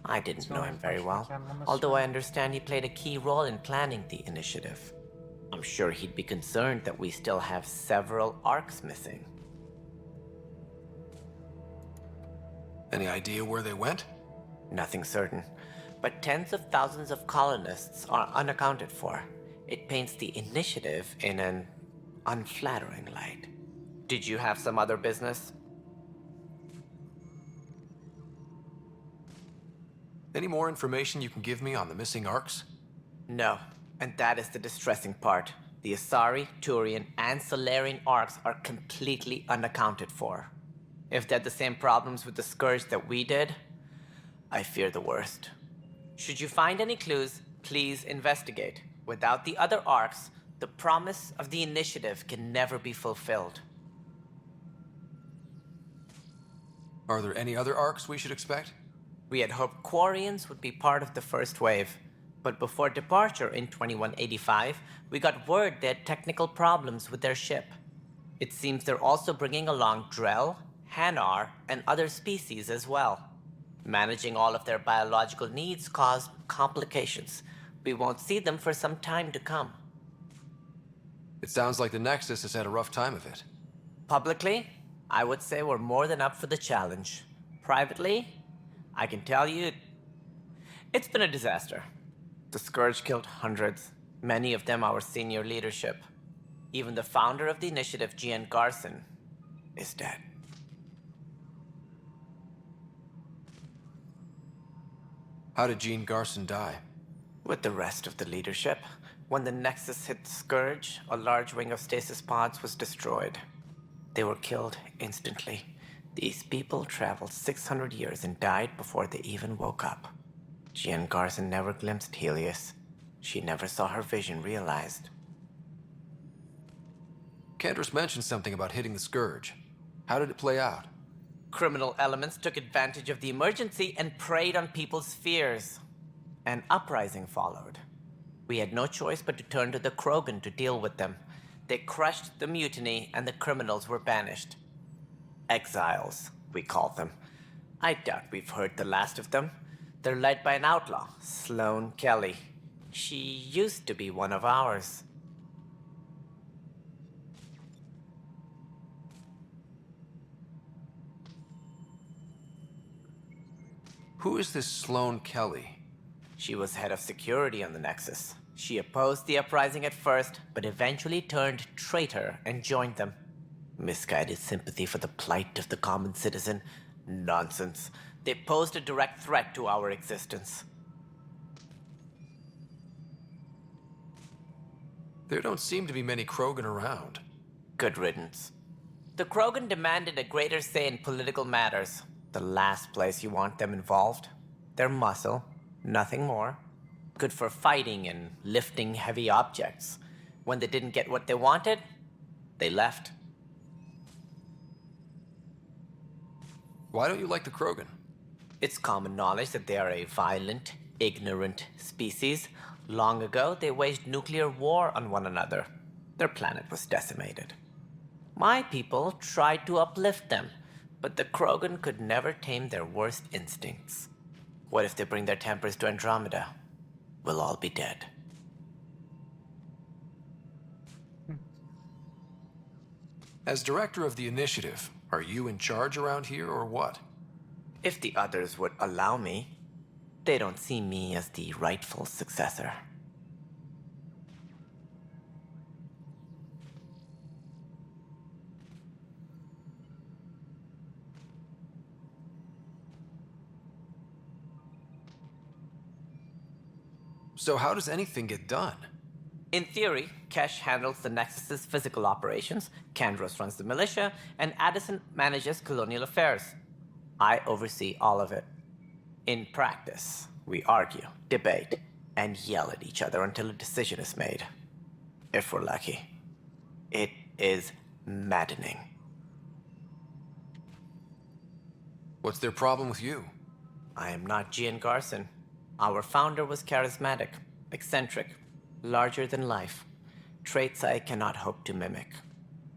I didn't know him very well, although I understand he played a key role in planning the initiative. I'm sure he'd be concerned that we still have several arcs missing. Any idea where they went? Nothing certain, but tens of thousands of colonists are unaccounted for. It paints the initiative in an unflattering light. Did you have some other business? Any more information you can give me on the missing arcs? No, and that is the distressing part. The Asari, Turian, and Solarian arcs are completely unaccounted for. If they had the same problems with the Scourge that we did, I fear the worst. Should you find any clues, please investigate. Without the other arcs, the promise of the initiative can never be fulfilled. Are there any other arcs we should expect? We had hoped Quarians would be part of the first wave, but before departure in 2185, we got word they had technical problems with their ship. It seems they're also bringing along Drell, Hanar, and other species as well. Managing all of their biological needs caused complications. We won't see them for some time to come. It sounds like the Nexus has had a rough time of it. Publicly, I would say we're more than up for the challenge. Privately, I can tell you, it's been a disaster. The Scourge killed hundreds, many of them our senior leadership. Even the founder of the initiative, Gian Garson, is dead. How did Gene Garson die? With the rest of the leadership. When the Nexus hit the Scourge, a large wing of stasis pods was destroyed. They were killed instantly. These people traveled 600 years and died before they even woke up. Jean Garson never glimpsed Helios. She never saw her vision realized. Cantor's mentioned something about hitting the Scourge. How did it play out? Criminal elements took advantage of the emergency and preyed on people's fears. An uprising followed. We had no choice but to turn to the Krogan to deal with them. They crushed the mutiny and the criminals were banished. Exiles, we call them. I doubt we've heard the last of them. They're led by an outlaw, Sloane Kelly. She used to be one of ours. Who is this Sloane Kelly? She was head of security on the Nexus. She opposed the uprising at first, but eventually turned traitor and joined them. Misguided sympathy for the plight of the common citizen? Nonsense. They posed a direct threat to our existence. There don't seem to be many Krogan around. Good riddance. The Krogan demanded a greater say in political matters. The last place you want them involved. They're muscle, nothing more. Good for fighting and lifting heavy objects. When they didn't get what they wanted, they left. Why don't you like the Krogan? It's common knowledge that they are a violent, ignorant species. Long ago, they waged nuclear war on one another. Their planet was decimated. My people tried to uplift them, but the Krogan could never tame their worst instincts. What if they bring their tempers to Andromeda? We'll all be dead. As director of the initiative, are you in charge around here or what? If the others would allow me, they don't see me as the rightful successor. So how does anything get done? In theory, Kesh handles the Nexus's physical operations, Kandros runs the militia, and Addison manages colonial affairs. I oversee all of it. In practice, we argue, debate, and yell at each other until a decision is made. If we're lucky. It is maddening. What's their problem with you? I am not Gian Garson. Our founder was charismatic, eccentric, larger than life. Traits I cannot hope to mimic.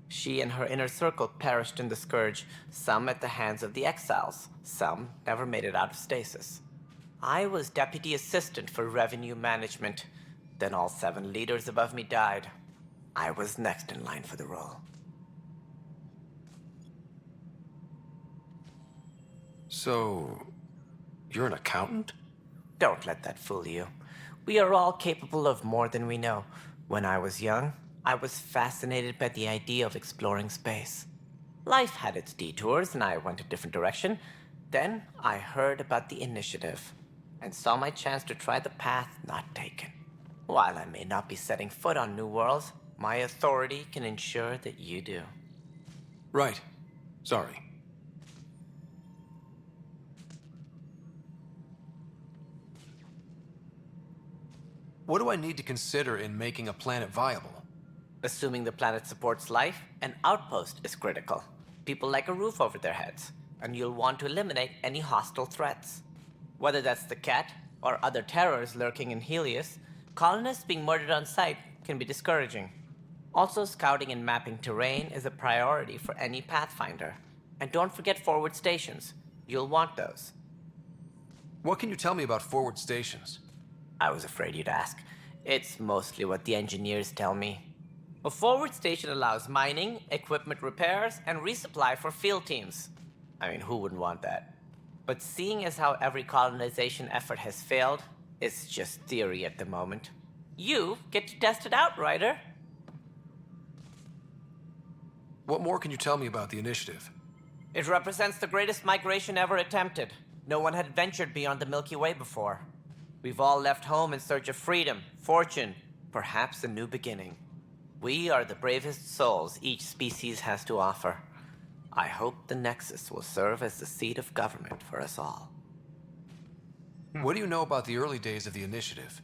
She and her inner circle perished in the Scourge, some at the hands of the Exiles, some never made it out of stasis. I was deputy assistant for revenue management. Then all 7 leaders above me died. I was next in line for the role. So, you're an accountant? Don't let that fool you. We are all capable of more than we know. When I was young, I was fascinated by the idea of exploring space. Life had its detours, and I went a different direction. Then I heard about the initiative, and saw my chance to try the path not taken. While I may not be setting foot on new worlds, my authority can ensure that you do. Right. Sorry. What do I need to consider in making a planet viable? Assuming the planet supports life, an outpost is critical. People like a roof over their heads, and you'll want to eliminate any hostile threats. Whether that's the cat or other terrors lurking in Helios, colonists being murdered on sight can be discouraging. Also, scouting and mapping terrain is a priority for any Pathfinder. And don't forget forward stations. You'll want those. What can you tell me about forward stations? I was afraid you'd ask. It's mostly what the engineers tell me. A forward station allows mining, equipment repairs, and resupply for field teams. I mean, who wouldn't want that? But seeing as how every colonization effort has failed, it's just theory at the moment. You get to test it out, Ryder. What more can you tell me about the initiative? It represents the greatest migration ever attempted. No one had ventured beyond the Milky Way before. We've all left home in search of freedom, fortune, perhaps a new beginning. We are the bravest souls each species has to offer. I hope the Nexus will serve as the seat of government for us all. What do you know about the early days of the Initiative?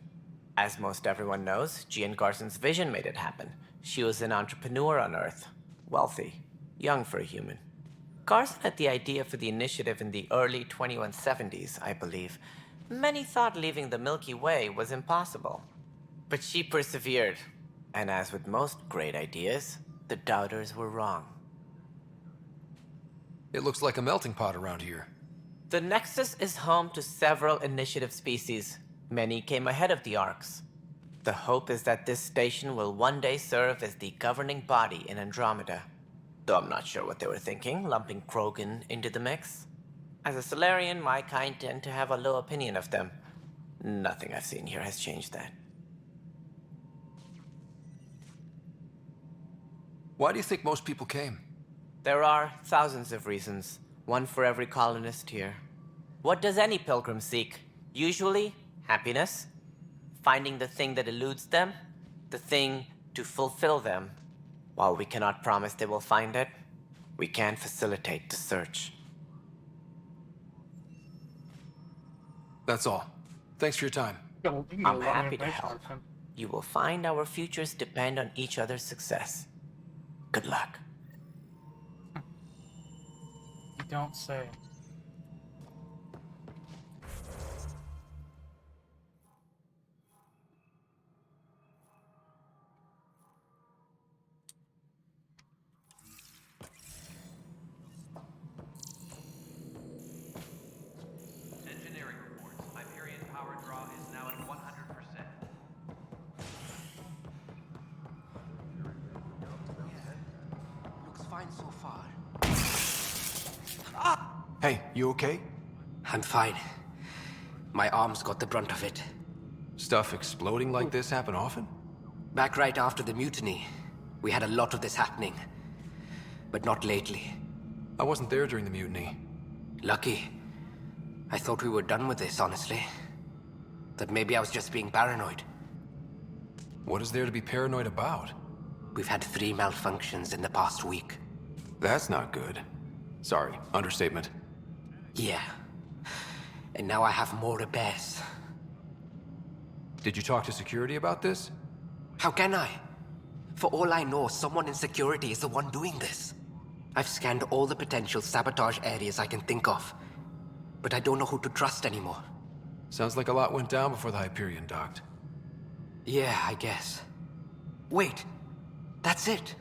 As most everyone knows, Gian Garson's vision made it happen. She was an entrepreneur on Earth. Wealthy. Young for a human. Garson had the idea for the Initiative in the early 2170s, I believe. Many thought leaving the Milky Way was impossible. But she persevered. And as with most great ideas, the doubters were wrong. It looks like a melting pot around here. The Nexus is home to several Initiative species. Many came ahead of the Arks. The hope is that this station will one day serve as the governing body in Andromeda. Though I'm not sure what they were thinking, lumping Krogan into the mix. As a Solarian, my kind tend to have a low opinion of them. Nothing I've seen here has changed that. Why do you think most people came? There are thousands of reasons, one for every colonist here. What does any pilgrim seek? Usually, happiness. Finding the thing that eludes them, the thing to fulfill them. While we cannot promise they will find it, we can facilitate the search. That's all. Thanks for your time. I'm happy to help. You will find our futures depend on each other's success. Good luck. You don't say. Engineering reports. Hyperion power draw is now at 100%. Looks fine so far. Hey, you okay? I'm fine. My arms got the brunt of it. Stuff exploding like this happen often? Back right after the mutiny, we had a lot of this happening. But not lately. I wasn't there during the mutiny. Lucky. I thought we were done with this, honestly. That maybe I was just being paranoid. What is there to be paranoid about? We've had 3 malfunctions in the past week. That's not good. Sorry, understatement. Yeah. And now I have more repairs. Did you talk to security about this? How can I? For all I know, someone in security is the one doing this. I've scanned all the potential sabotage areas I can think of. But I don't know who to trust anymore. Sounds like a lot went down before the Hyperion docked. Yeah, I guess. Wait. That's it.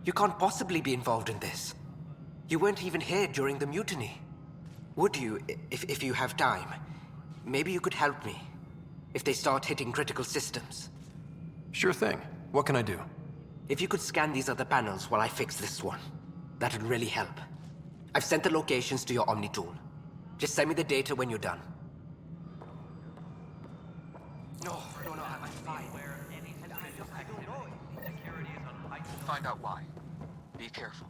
You can't possibly be involved in this. You weren't even here during the mutiny. Would you, if you have time? Maybe you could help me. If they start hitting critical systems. Sure thing. What can I do? If you could scan these other panels while I fix this one, that'd really help. I've sent the locations to your Omni tool. Just send me the data when you're done. No, I'm fine. Find out why. Be careful.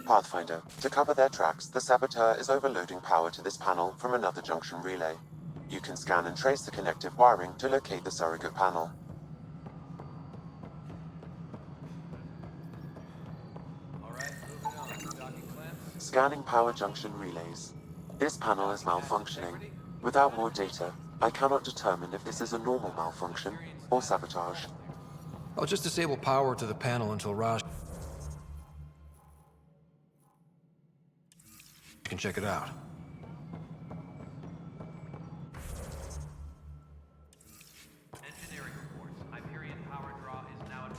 Pathfinder, to cover their tracks, the Saboteur is overloading power to this panel from another junction relay. You can scan and trace the connective wiring to locate the surrogate panel. Scanning power junction relays. This panel is malfunctioning. Without more data, I cannot determine if this is a normal malfunction or sabotage. I'll just disable power to the panel until Raj can check it out. Engineering reports. Hyperion power draw is now at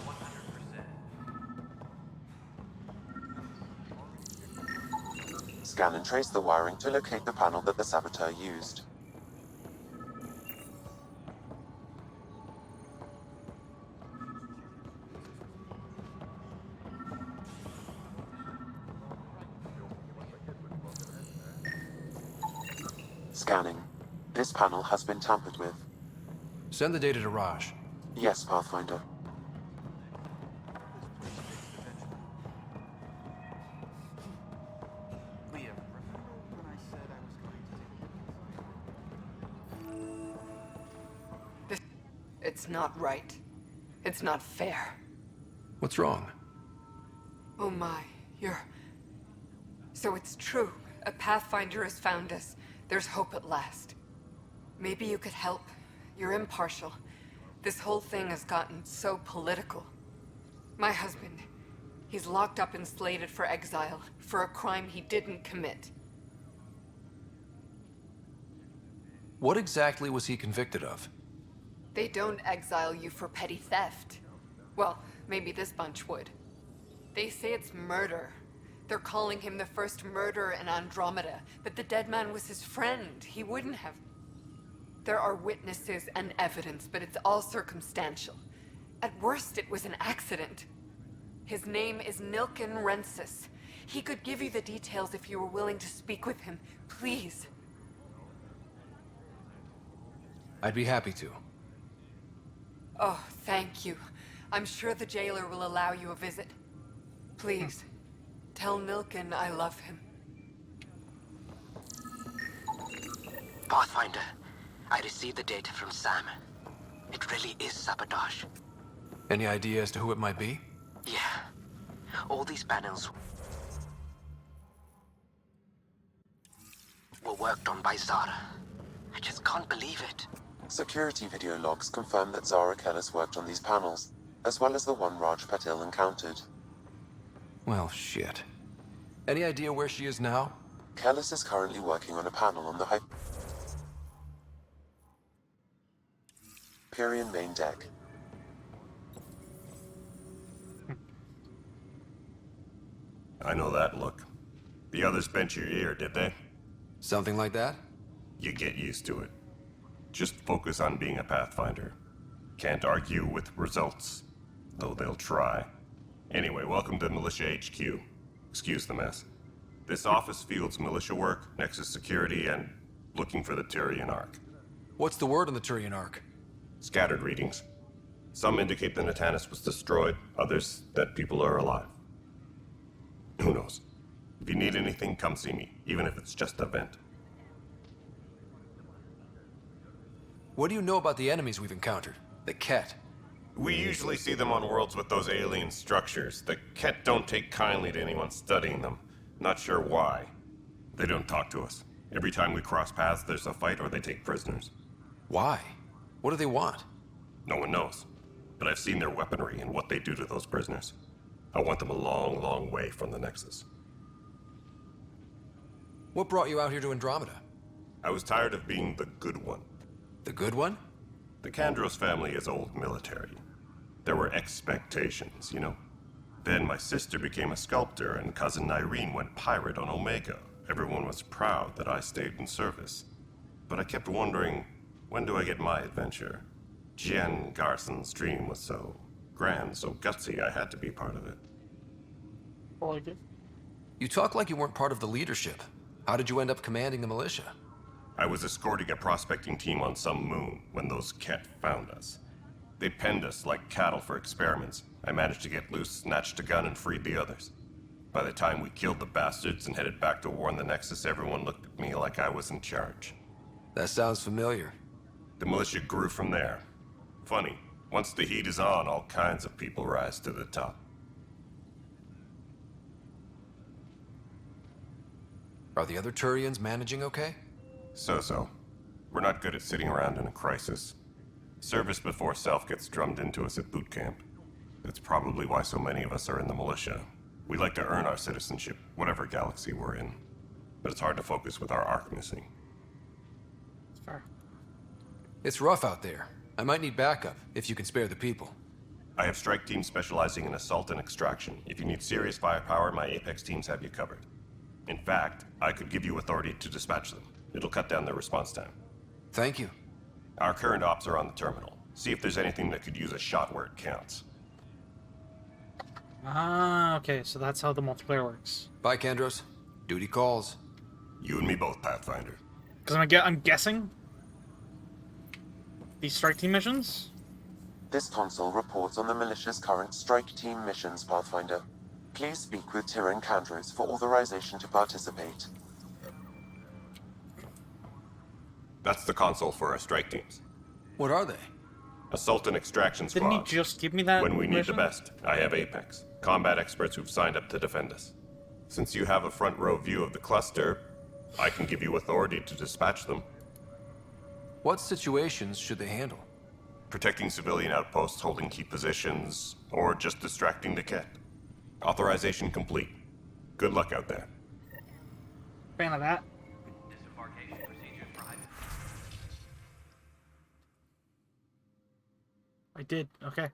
100%. Scan and trace the wiring to locate the panel that the Saboteur used. Scanning. This panel has been tampered with. Send the data to Raj. Yes, Pathfinder. It's not right. It's not fair. What's wrong? Oh my, you're... So it's true. A Pathfinder has found us. There's hope at last. Maybe you could help. You're impartial. This whole thing has gotten so political. My husband, he's locked up and slated for exile for a crime he didn't commit. What exactly was he convicted of? They don't exile you for petty theft. Well, maybe this bunch would. They say it's murder. They're calling him the first murderer in Andromeda, but the dead man was his friend. He wouldn't have... There are witnesses and evidence, but it's all circumstantial. At worst, it was an accident. His name is Nilken Rensis. He could give you the details if you were willing to speak with him. Please. I'd be happy to. Oh, thank you. I'm sure the jailer will allow you a visit. Please, tell Nilken I love him. Pathfinder, I received the data from Sam. It really is sabotage. Any idea as to who it might be? Yeah. All these panels were worked on by Zara. I just can't believe it. Security video logs confirm that Zara Kellis worked on these panels, as well as the one Raj Patil encountered. Well, shit. Any idea where she is now? Kellis is currently working on a panel on the Hyperion main deck. I know that look. The others bent your ear, did they? Something like that? You get used to it. Just focus on being a Pathfinder. Can't argue with results, though they'll try. Anyway, welcome to Militia HQ. Excuse the mess. This office fields militia work, Nexus security, and looking for the Tyrian Ark. What's the word on the Tyrian Ark? Scattered readings. Some indicate the Natanus was destroyed, others that people are alive. Who knows? If you need anything, come see me, even if it's just a vent. What do you know about the enemies we've encountered? The Ket? We usually see them on worlds with those alien structures. The Ket don't take kindly to anyone studying them. Not sure why. They don't talk to us. Every time we cross paths, there's a fight or they take prisoners. Why? What do they want? No one knows. But I've seen their weaponry and what they do to those prisoners. I want them a long, long way from the Nexus. What brought you out here to Andromeda? I was tired of being the good one. The good one? The Kandros family is old military. There were expectations, you know. Then my sister became a sculptor and cousin Irene went pirate on Omega. Everyone was proud that I stayed in service. But I kept wondering, when do I get my adventure? Jen Garson's dream was so grand, so gutsy, I had to be part of it. I like it. You talk like you weren't part of the leadership. How did you end up commanding the militia? I was escorting a prospecting team on some moon when those Ket found us. They penned us like cattle for experiments. I managed to get loose, snatched a gun, and freed the others. By the time we killed the bastards and headed back to warn the Nexus, everyone looked at me like I was in charge. That sounds familiar. The militia grew from there. Funny, once the heat is on, all kinds of people rise to the top. Are the other Turians managing okay? So-so. We're not good at sitting around in a crisis. Service before self gets drummed into us at boot camp. That's probably why so many of us are in the militia. We like to earn our citizenship, whatever galaxy we're in. But it's hard to focus with our arc missing. Fair. It's rough out there. I might need backup, if you can spare the people. I have strike teams specializing in assault and extraction. If you need serious firepower, my Apex teams have you covered. In fact, I could give you authority to dispatch them. It'll cut down their response time. Thank you. Our current ops are on the terminal. See if there's anything that could use a shot where it counts. Ah, okay, so that's how the multiplayer works. Bye, Kandros. Duty calls. You and me both, Pathfinder. Because I'm guessing these strike team missions? This console reports on the militia's current strike team missions, Pathfinder. Please speak with Tyrian Kandros for authorization to participate. That's the console for our strike teams. What are they? Assault and extraction squad. Didn't he just give me that When we need the mission? best, I have Apex. Combat experts who've signed up to defend us. Since you have a front row view of the cluster, I can give you authority to dispatch them. What situations should they handle? Protecting civilian outposts, holding key positions, or just distracting the Ket. Authorization complete. Good luck out there. Fan of that. Disembarkation procedures for I did. Okay.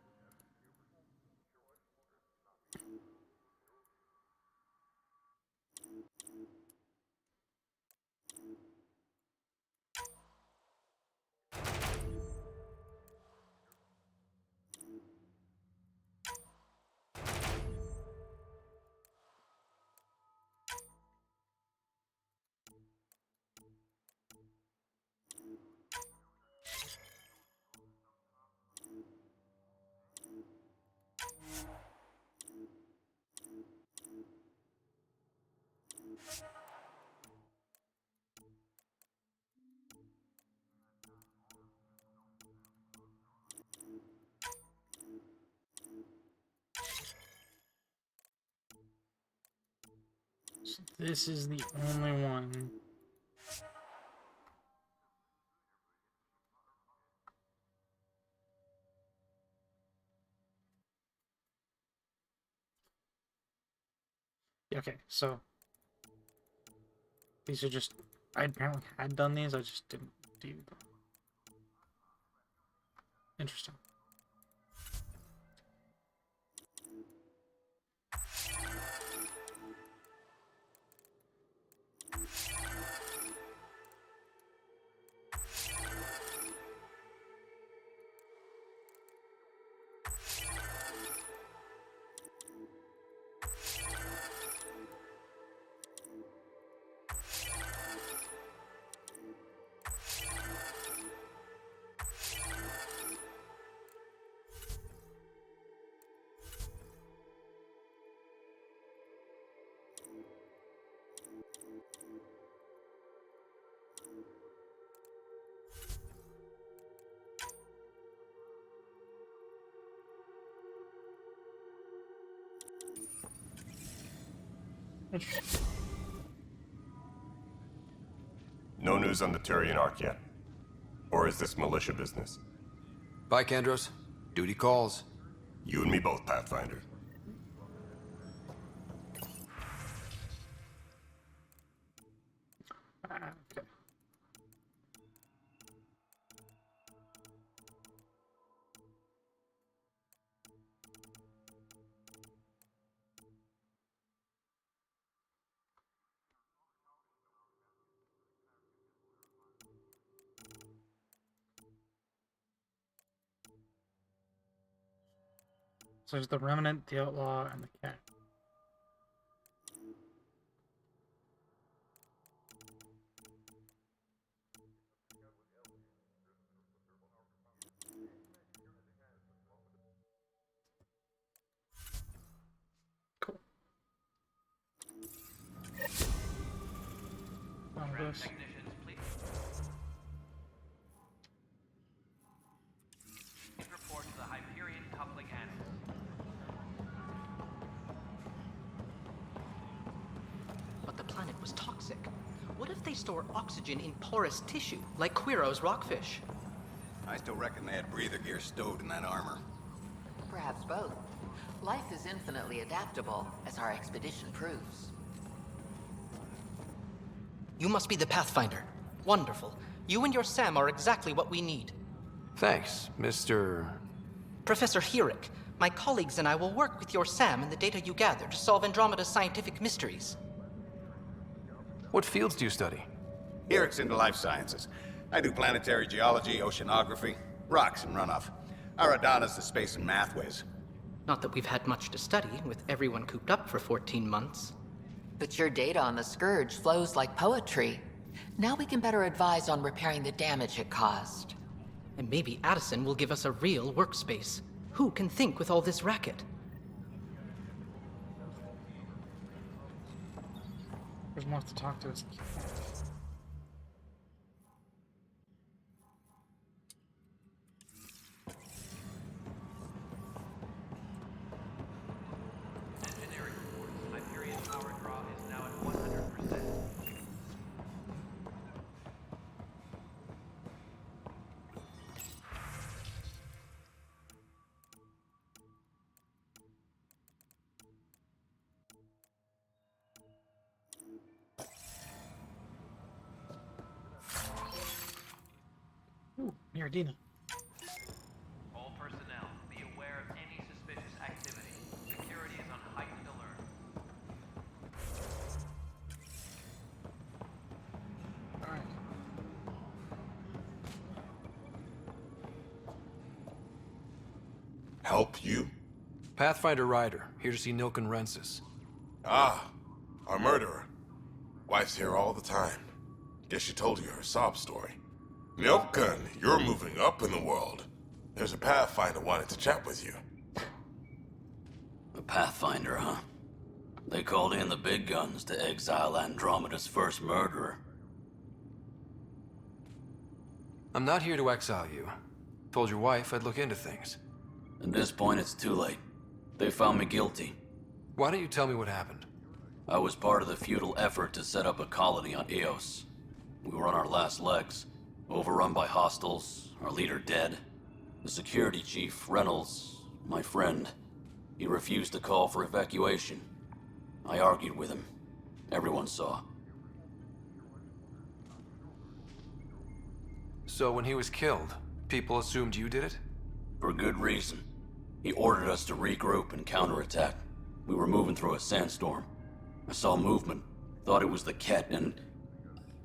So this is the only one. Okay, so these are just, I apparently had done these, I just didn't do them. Interesting. Interesting. No news on the Turian Ark yet. Or is this militia business? Bye, Kandros. Duty calls. You and me both, Pathfinder. Okay. So there's the Remnant, the Outlaw, and the Cat. Cool. This. technicians, please. Report to the Hyperion coupling analyst. But the planet was toxic. What if they store oxygen in porous tissue, like Quiro's rockfish? I still reckon they had breather gear stowed in that armor. Perhaps both. Life is infinitely adaptable, as our expedition proves. You must be the Pathfinder. Wonderful. You and your Sam are exactly what we need. Thanks, Mr. Professor Herrick, my colleagues and I will work with your Sam and the data you gather to solve Andromeda's scientific mysteries. What fields do you study? Herrick's into life sciences. I do planetary geology, oceanography, rocks and runoff. Aradana's the space and math whiz. Not that we've had much to study, with everyone cooped up for 14 months. But your data on the Scourge flows like poetry. Now we can better advise on repairing the damage it caused. And maybe Addison will give us a real workspace. Who can think with all this racket? There's more to talk to us. Here, Dina. All personnel, be aware of any suspicious activity. Security is on heightened alert. Alright. Help you? Pathfinder Ryder, here to see Nilken Rensis. Ah, our murderer. Wife's here all the time. Guess she told you her sob story. Nilken, you're moving up in the world. There's a Pathfinder wanting to chat with you. A Pathfinder, huh? They called in the big guns to exile Andromeda's first murderer. I'm not here to exile you. Told your wife I'd look into things. At this point, it's too late. They found me guilty. Why don't you tell me what happened? I was part of the futile effort to set up a colony on Eos. We were on our last legs, overrun by hostiles, our leader dead. The security chief, Reynolds, my friend, he refused to call for evacuation. I argued with him. Everyone saw. So when he was killed, people assumed you did it? For good reason. He ordered us to regroup and counterattack. We were moving through a sandstorm. I saw movement, thought it was the Ket, and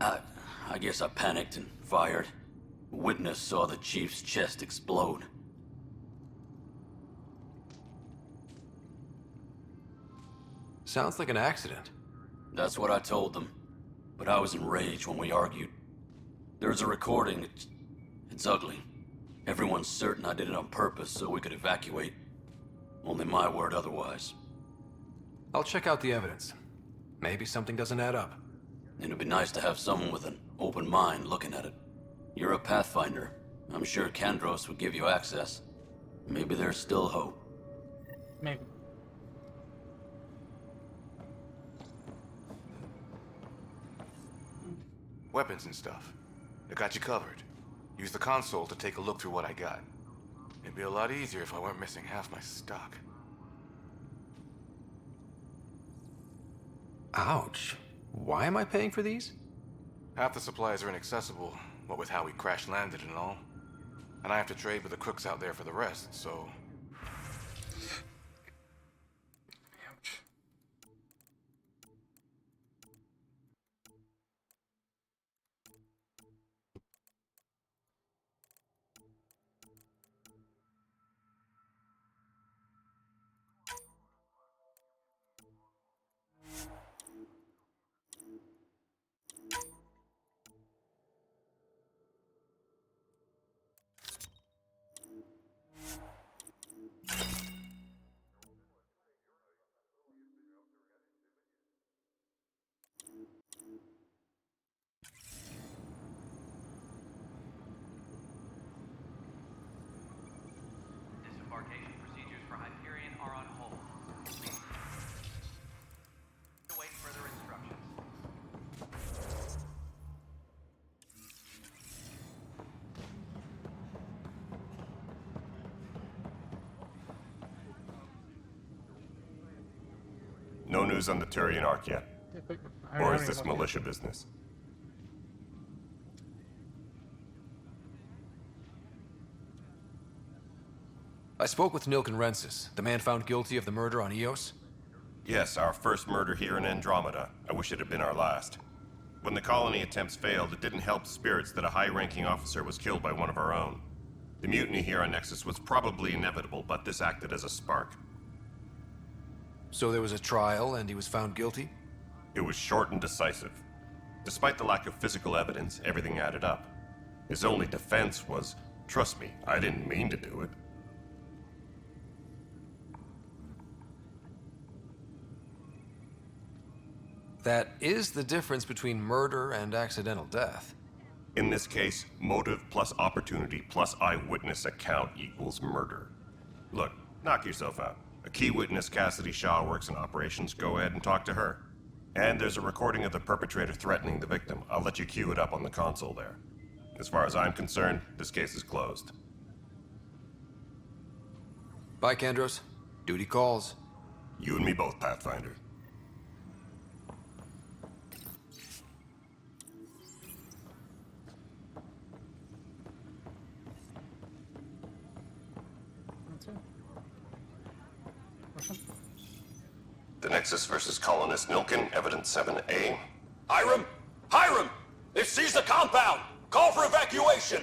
I guess I panicked and fired. A witness saw the chief's chest explode. Sounds like an accident. That's what I told them. But I was enraged when we argued. There's a recording. It's ugly. Everyone's certain I did it on purpose so we could evacuate. Only my word otherwise. I'll check out the evidence. Maybe something doesn't add up. It'd be nice to have someone with an open mind looking at it. You're a Pathfinder. I'm sure Kandros would give you access. Maybe there's still hope. Maybe. Weapons and stuff. I got you covered. Use the console to take a look through what I got. It'd be a lot easier if I weren't missing half my stock. Ouch. Why am I paying for these? Half the supplies are inaccessible, what with how we crash-landed and all. And I have to trade with the crooks out there for the rest, so... Disembarkation procedures for Hyperion are on hold. Await further instructions. No news on the Turian Ark yet. Or is this militia business? I spoke with Nilken Rensis, the man found guilty of the murder on Eos. Yes, our first murder here in Andromeda. I wish it had been our last. When the colony attempts failed, it didn't help spirits that a high-ranking officer was killed by one of our own. The mutiny here on Nexus was probably inevitable, but this acted as a spark. So there was a trial and he was found guilty? It was short and decisive. Despite the lack of physical evidence, everything added up. His only defense was, trust me, I didn't mean to do it. That is the difference between murder and accidental death. In this case, motive plus opportunity plus eyewitness account equals murder. Look, knock yourself out. A key witness, Cassidy Shaw, works in operations. Go ahead and talk to her. And there's a recording of the perpetrator threatening the victim. I'll let you cue it up on the console there. As far as I'm concerned, this case is closed. Bye, Kandros. Duty calls. You and me both, Pathfinder. Nexus versus colonist Nilkin, evidence 7A. Hiram! Hiram! They've seized the compound! Call for evacuation!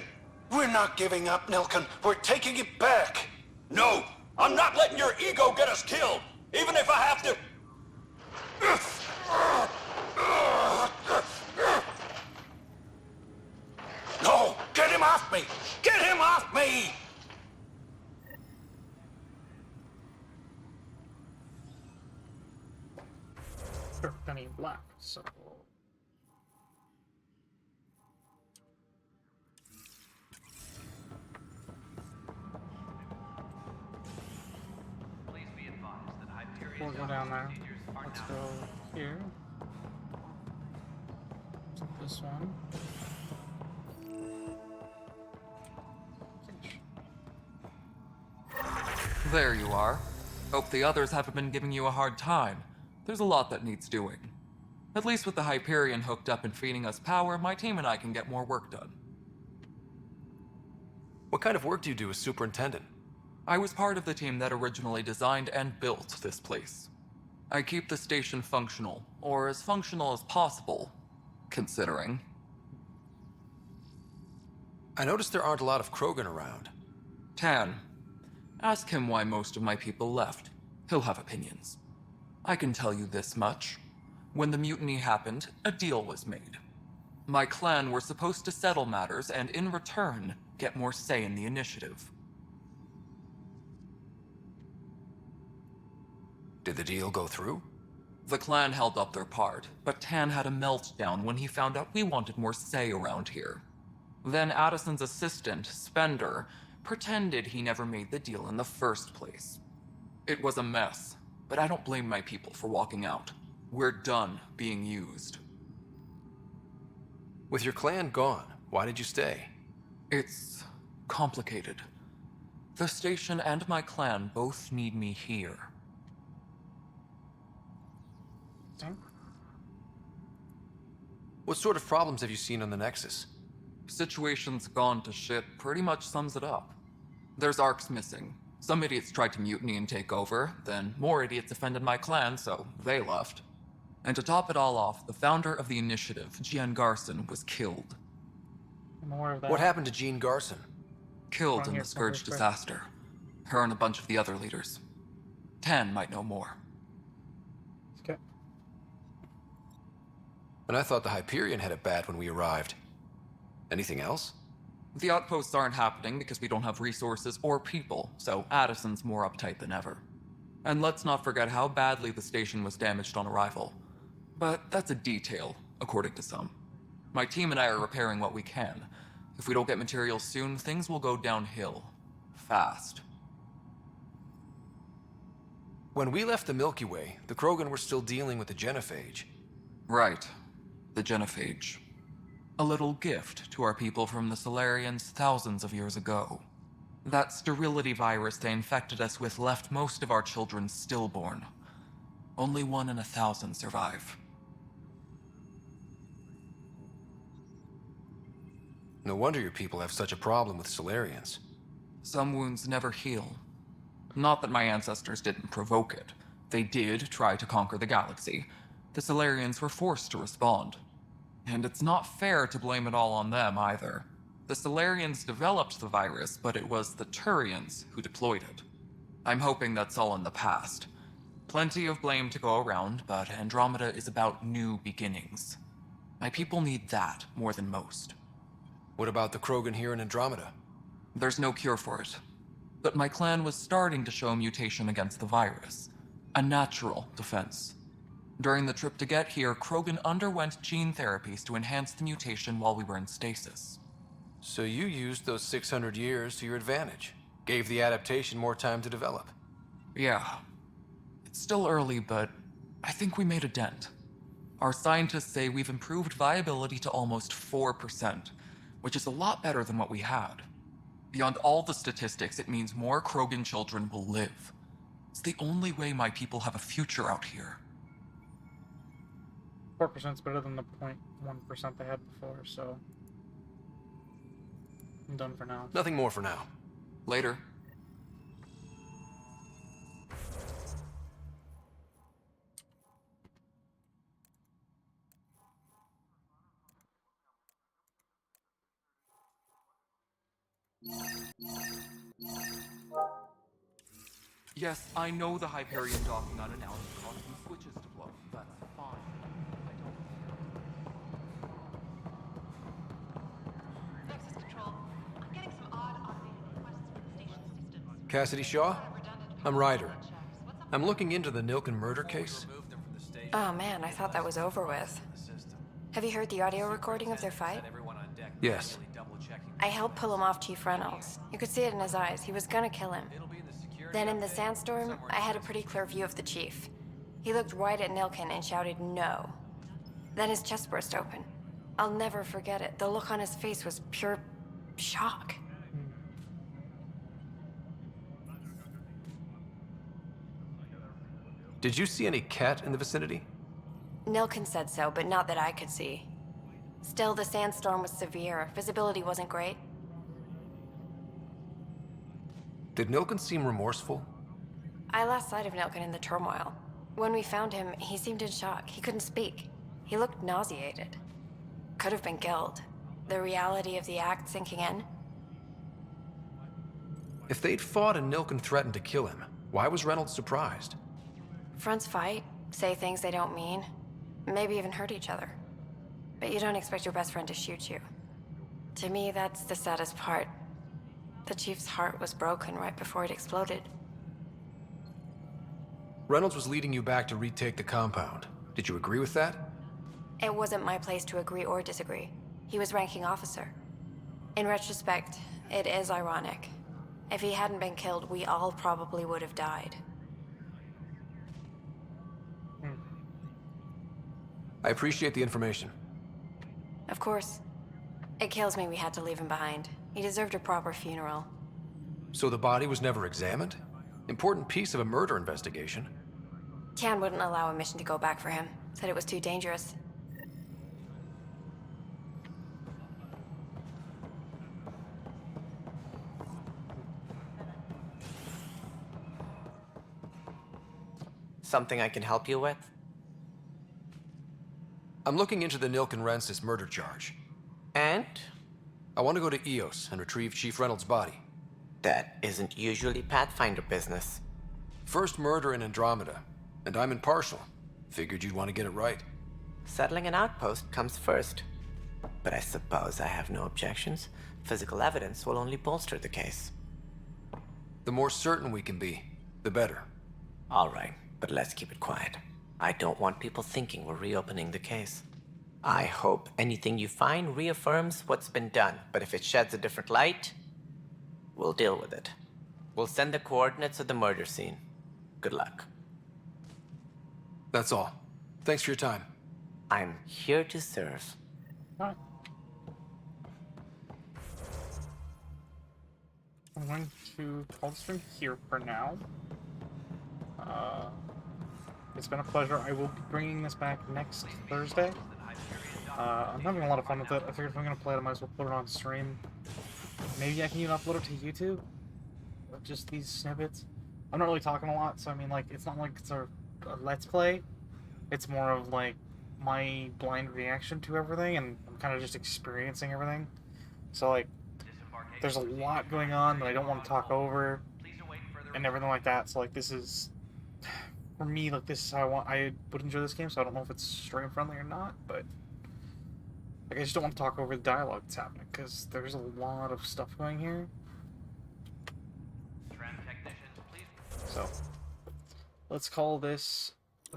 We're not giving up, Nilkin. We're taking it back. No! I'm not letting your ego get us killed! Even if I have to... No! Get him off me! Get him off me! Penny black, so... Please be advised that Hyperion We'll go down there. procedures are Let's now go here. This one. There you are. Hope the others haven't been giving you a hard time. There's a lot that needs doing. At least with the Hyperion hooked up and feeding us power, my team and I can get more work done. What kind of work do you do as superintendent? I was part of the team that originally designed and built this place. I keep the station functional, or as functional as possible, considering. I noticed there aren't a lot of Krogan around. Tan. Ask him why most of my people left. He'll have opinions. I can tell you this much. When the mutiny happened, a deal was made. My clan were supposed to settle matters and, in return, get more say in the initiative. Did the deal go through? The clan held up their part, but Tan had a meltdown when he found out we wanted more say around here. Then Addison's assistant, Spender, pretended he never made the deal in the first place. It was a mess, but I don't blame my people for walking out. We're done being used. With your clan gone, why did you stay? It's complicated. The station and my clan both need me here. What sort of problems have you seen on the Nexus? Situation's gone to shit pretty much sums it up. There's arcs missing. Some idiots tried to mutiny and take over, then more idiots offended my clan, so they left. And to top it all off, the founder of the initiative, Jean Garson, was killed. More of that. What happened to Jean Garson? Killed in the Scourge disaster. Her and a bunch of the other leaders. Tan might know more. Okay. And I thought the Hyperion had it bad when we arrived. Anything else? The outposts aren't happening because we don't have resources or people, so Addison's more uptight than ever. And let's not forget how badly the station was damaged on arrival. But that's a detail, according to some. My team and I are repairing what we can. If we don't get materials soon, things will go downhill. Fast. When we left the Milky Way, the Krogan were still dealing with the genophage. Right. The genophage. A little gift to our people from the Solarians thousands of years ago. That sterility virus they infected us with left most of our children stillborn. Only 1 in 1,000 survive. No wonder your people have such a problem with Solarians. Some wounds never heal. Not that my ancestors didn't provoke it. They did try to conquer the galaxy. The Solarians were forced to respond. And it's not fair to blame it all on them, either. The Solarians developed the virus, but it was the Turians who deployed it. I'm hoping that's all in the past. Plenty of blame to go around, but Andromeda is about new beginnings. My people need that more than most. What about the Krogan here in Andromeda? There's no cure for it. But my clan was starting to show mutation against the virus. A natural defense. During the trip to get here, Krogan underwent gene therapies to enhance the mutation while we were in stasis. So you used those 600 years to your advantage. Gave the adaptation more time to develop. Yeah. It's still early, but I think we made a dent. Our scientists say we've improved viability to almost 4%, which is a lot better than what we had. Beyond all the statistics, it means more Krogan children will live. It's the only way my people have a future out here. 4% is better than the 0.1% they had before, so I'm done for now. Nothing more for now. Later. Yes, I know the Hyperion docking unannounced caused some switches to blow. That's fine. I don't... Nexus Control, I'm getting some odd automated requests from the station systems. Cassidy Shaw? I'm Ryder. I'm looking into the Nilken murder case. Oh man, I thought that was over with. Have you heard the audio recording of their fight? Yes. I helped pull him off Chief Reynolds. You could see it in his eyes. He was gonna kill him. Then in the sandstorm, I had a pretty clear view of the Chief. He looked right at Nilken and shouted, "No." Then his chest burst open. I'll never forget it. The look on his face was pure shock. Did you see any cat in the vicinity? Nilken said so, but not that I could see. Still, the sandstorm was severe. Visibility wasn't great. Did Nilken seem remorseful? I lost sight of Nilken in the turmoil. When we found him, he seemed in shock. He couldn't speak. He looked nauseated. Could have been guilt. The reality of the act sinking in. If they'd fought and Nilken threatened to kill him, why was Reynolds surprised? Fronts fight, say things they don't mean, maybe even hurt each other. But you don't expect your best friend to shoot you. To me, that's the saddest part. The Chief's heart was broken right before it exploded. Reynolds was leading you back to retake the compound. Did you agree with that? It wasn't my place to agree or disagree. He was ranking officer. In retrospect, it is ironic. If he hadn't been killed, we all probably would have died. I appreciate the information. Of course. It kills me we had to leave him behind. He deserved a proper funeral. So the body was never examined? Important piece of a murder investigation. Tian wouldn't allow a mission to go back for him. Said it was too dangerous. Something I can help you with? I'm looking into the Nilken Rensis murder charge. And? I want to go to EOS and retrieve Chief Reynolds' body. That isn't usually Pathfinder business. First murder in Andromeda, and I'm impartial. Figured you'd want to get it right. Settling an outpost comes first. But I suppose I have no objections. Physical evidence will only bolster the case. The more certain we can be, the better. All right, but let's keep it quiet. I don't want people thinking we're reopening the case. I hope anything you find reaffirms what's been done, but if it sheds a different light, we'll deal with it. We'll send the coordinates of the murder scene. Good luck. That's all. Thanks for your time. I'm here to serve. Alright. I'm going to call the stream here for now. It's been a pleasure. I will be bringing this back next Thursday. I'm having a lot of fun with it. I figured if I'm going to play it, I might as well put it on stream. Maybe I can even upload it to YouTube. Just these snippets. I'm not really talking a lot, so I mean, like, it's not like it's a let's play. It's more of, like, my blind reaction to everything, and I'm kind of just experiencing everything. So, like, there's a lot going on that I don't want to talk over, and everything like that, so, like, this is... For me, like, this is how I would enjoy this game, so I don't know if it's stream friendly or not, but like, I just don't want to talk over the dialogue that's happening, because there's a lot of stuff going here. So, let's call this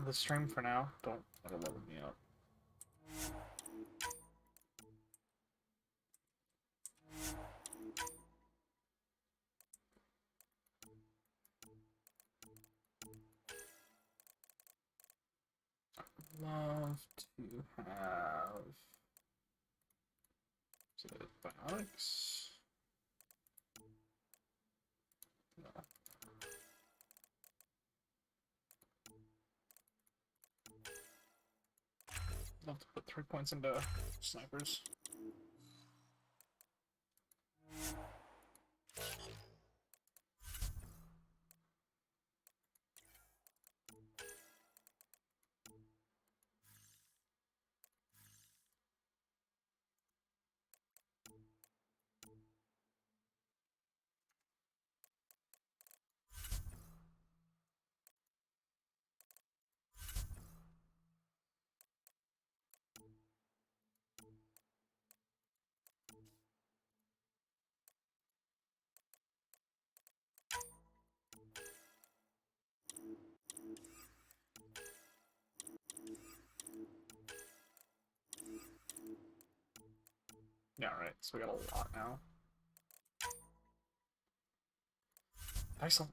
the stream for now. Don't load me up. Love to have biotics. No. Love to put 3 points into snipers. Yeah, right. So we got a lot now. Excellent.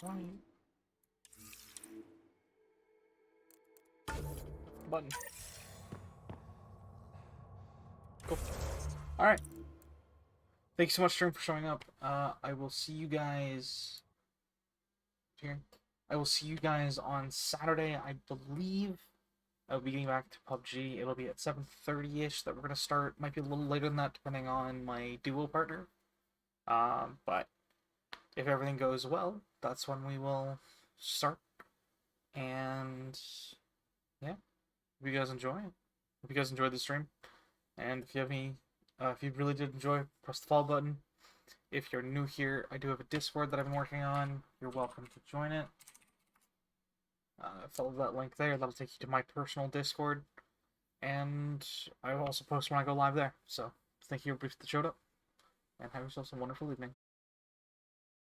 Right. Button. Cool. Alright. Thank you so much, Stream, for showing up. I will see you guys here. I will see you guys on Saturday, I believe. I'll be getting back to PUBG. It'll be at 7:30-ish that we're going to start. Might be a little later than that, depending on my duo partner. But if everything goes well, that's when we will start. And yeah, hope you guys enjoy. Hope you guys enjoyed the stream. And if you have any, if you really did enjoy, press the follow button. If you're new here, I do have a Discord that I've been working on. You're welcome to join it. Follow that link there. That'll take you to my personal Discord. And I will also post when I go live there. So, thank you everybody that showed up. And have yourselves a wonderful evening.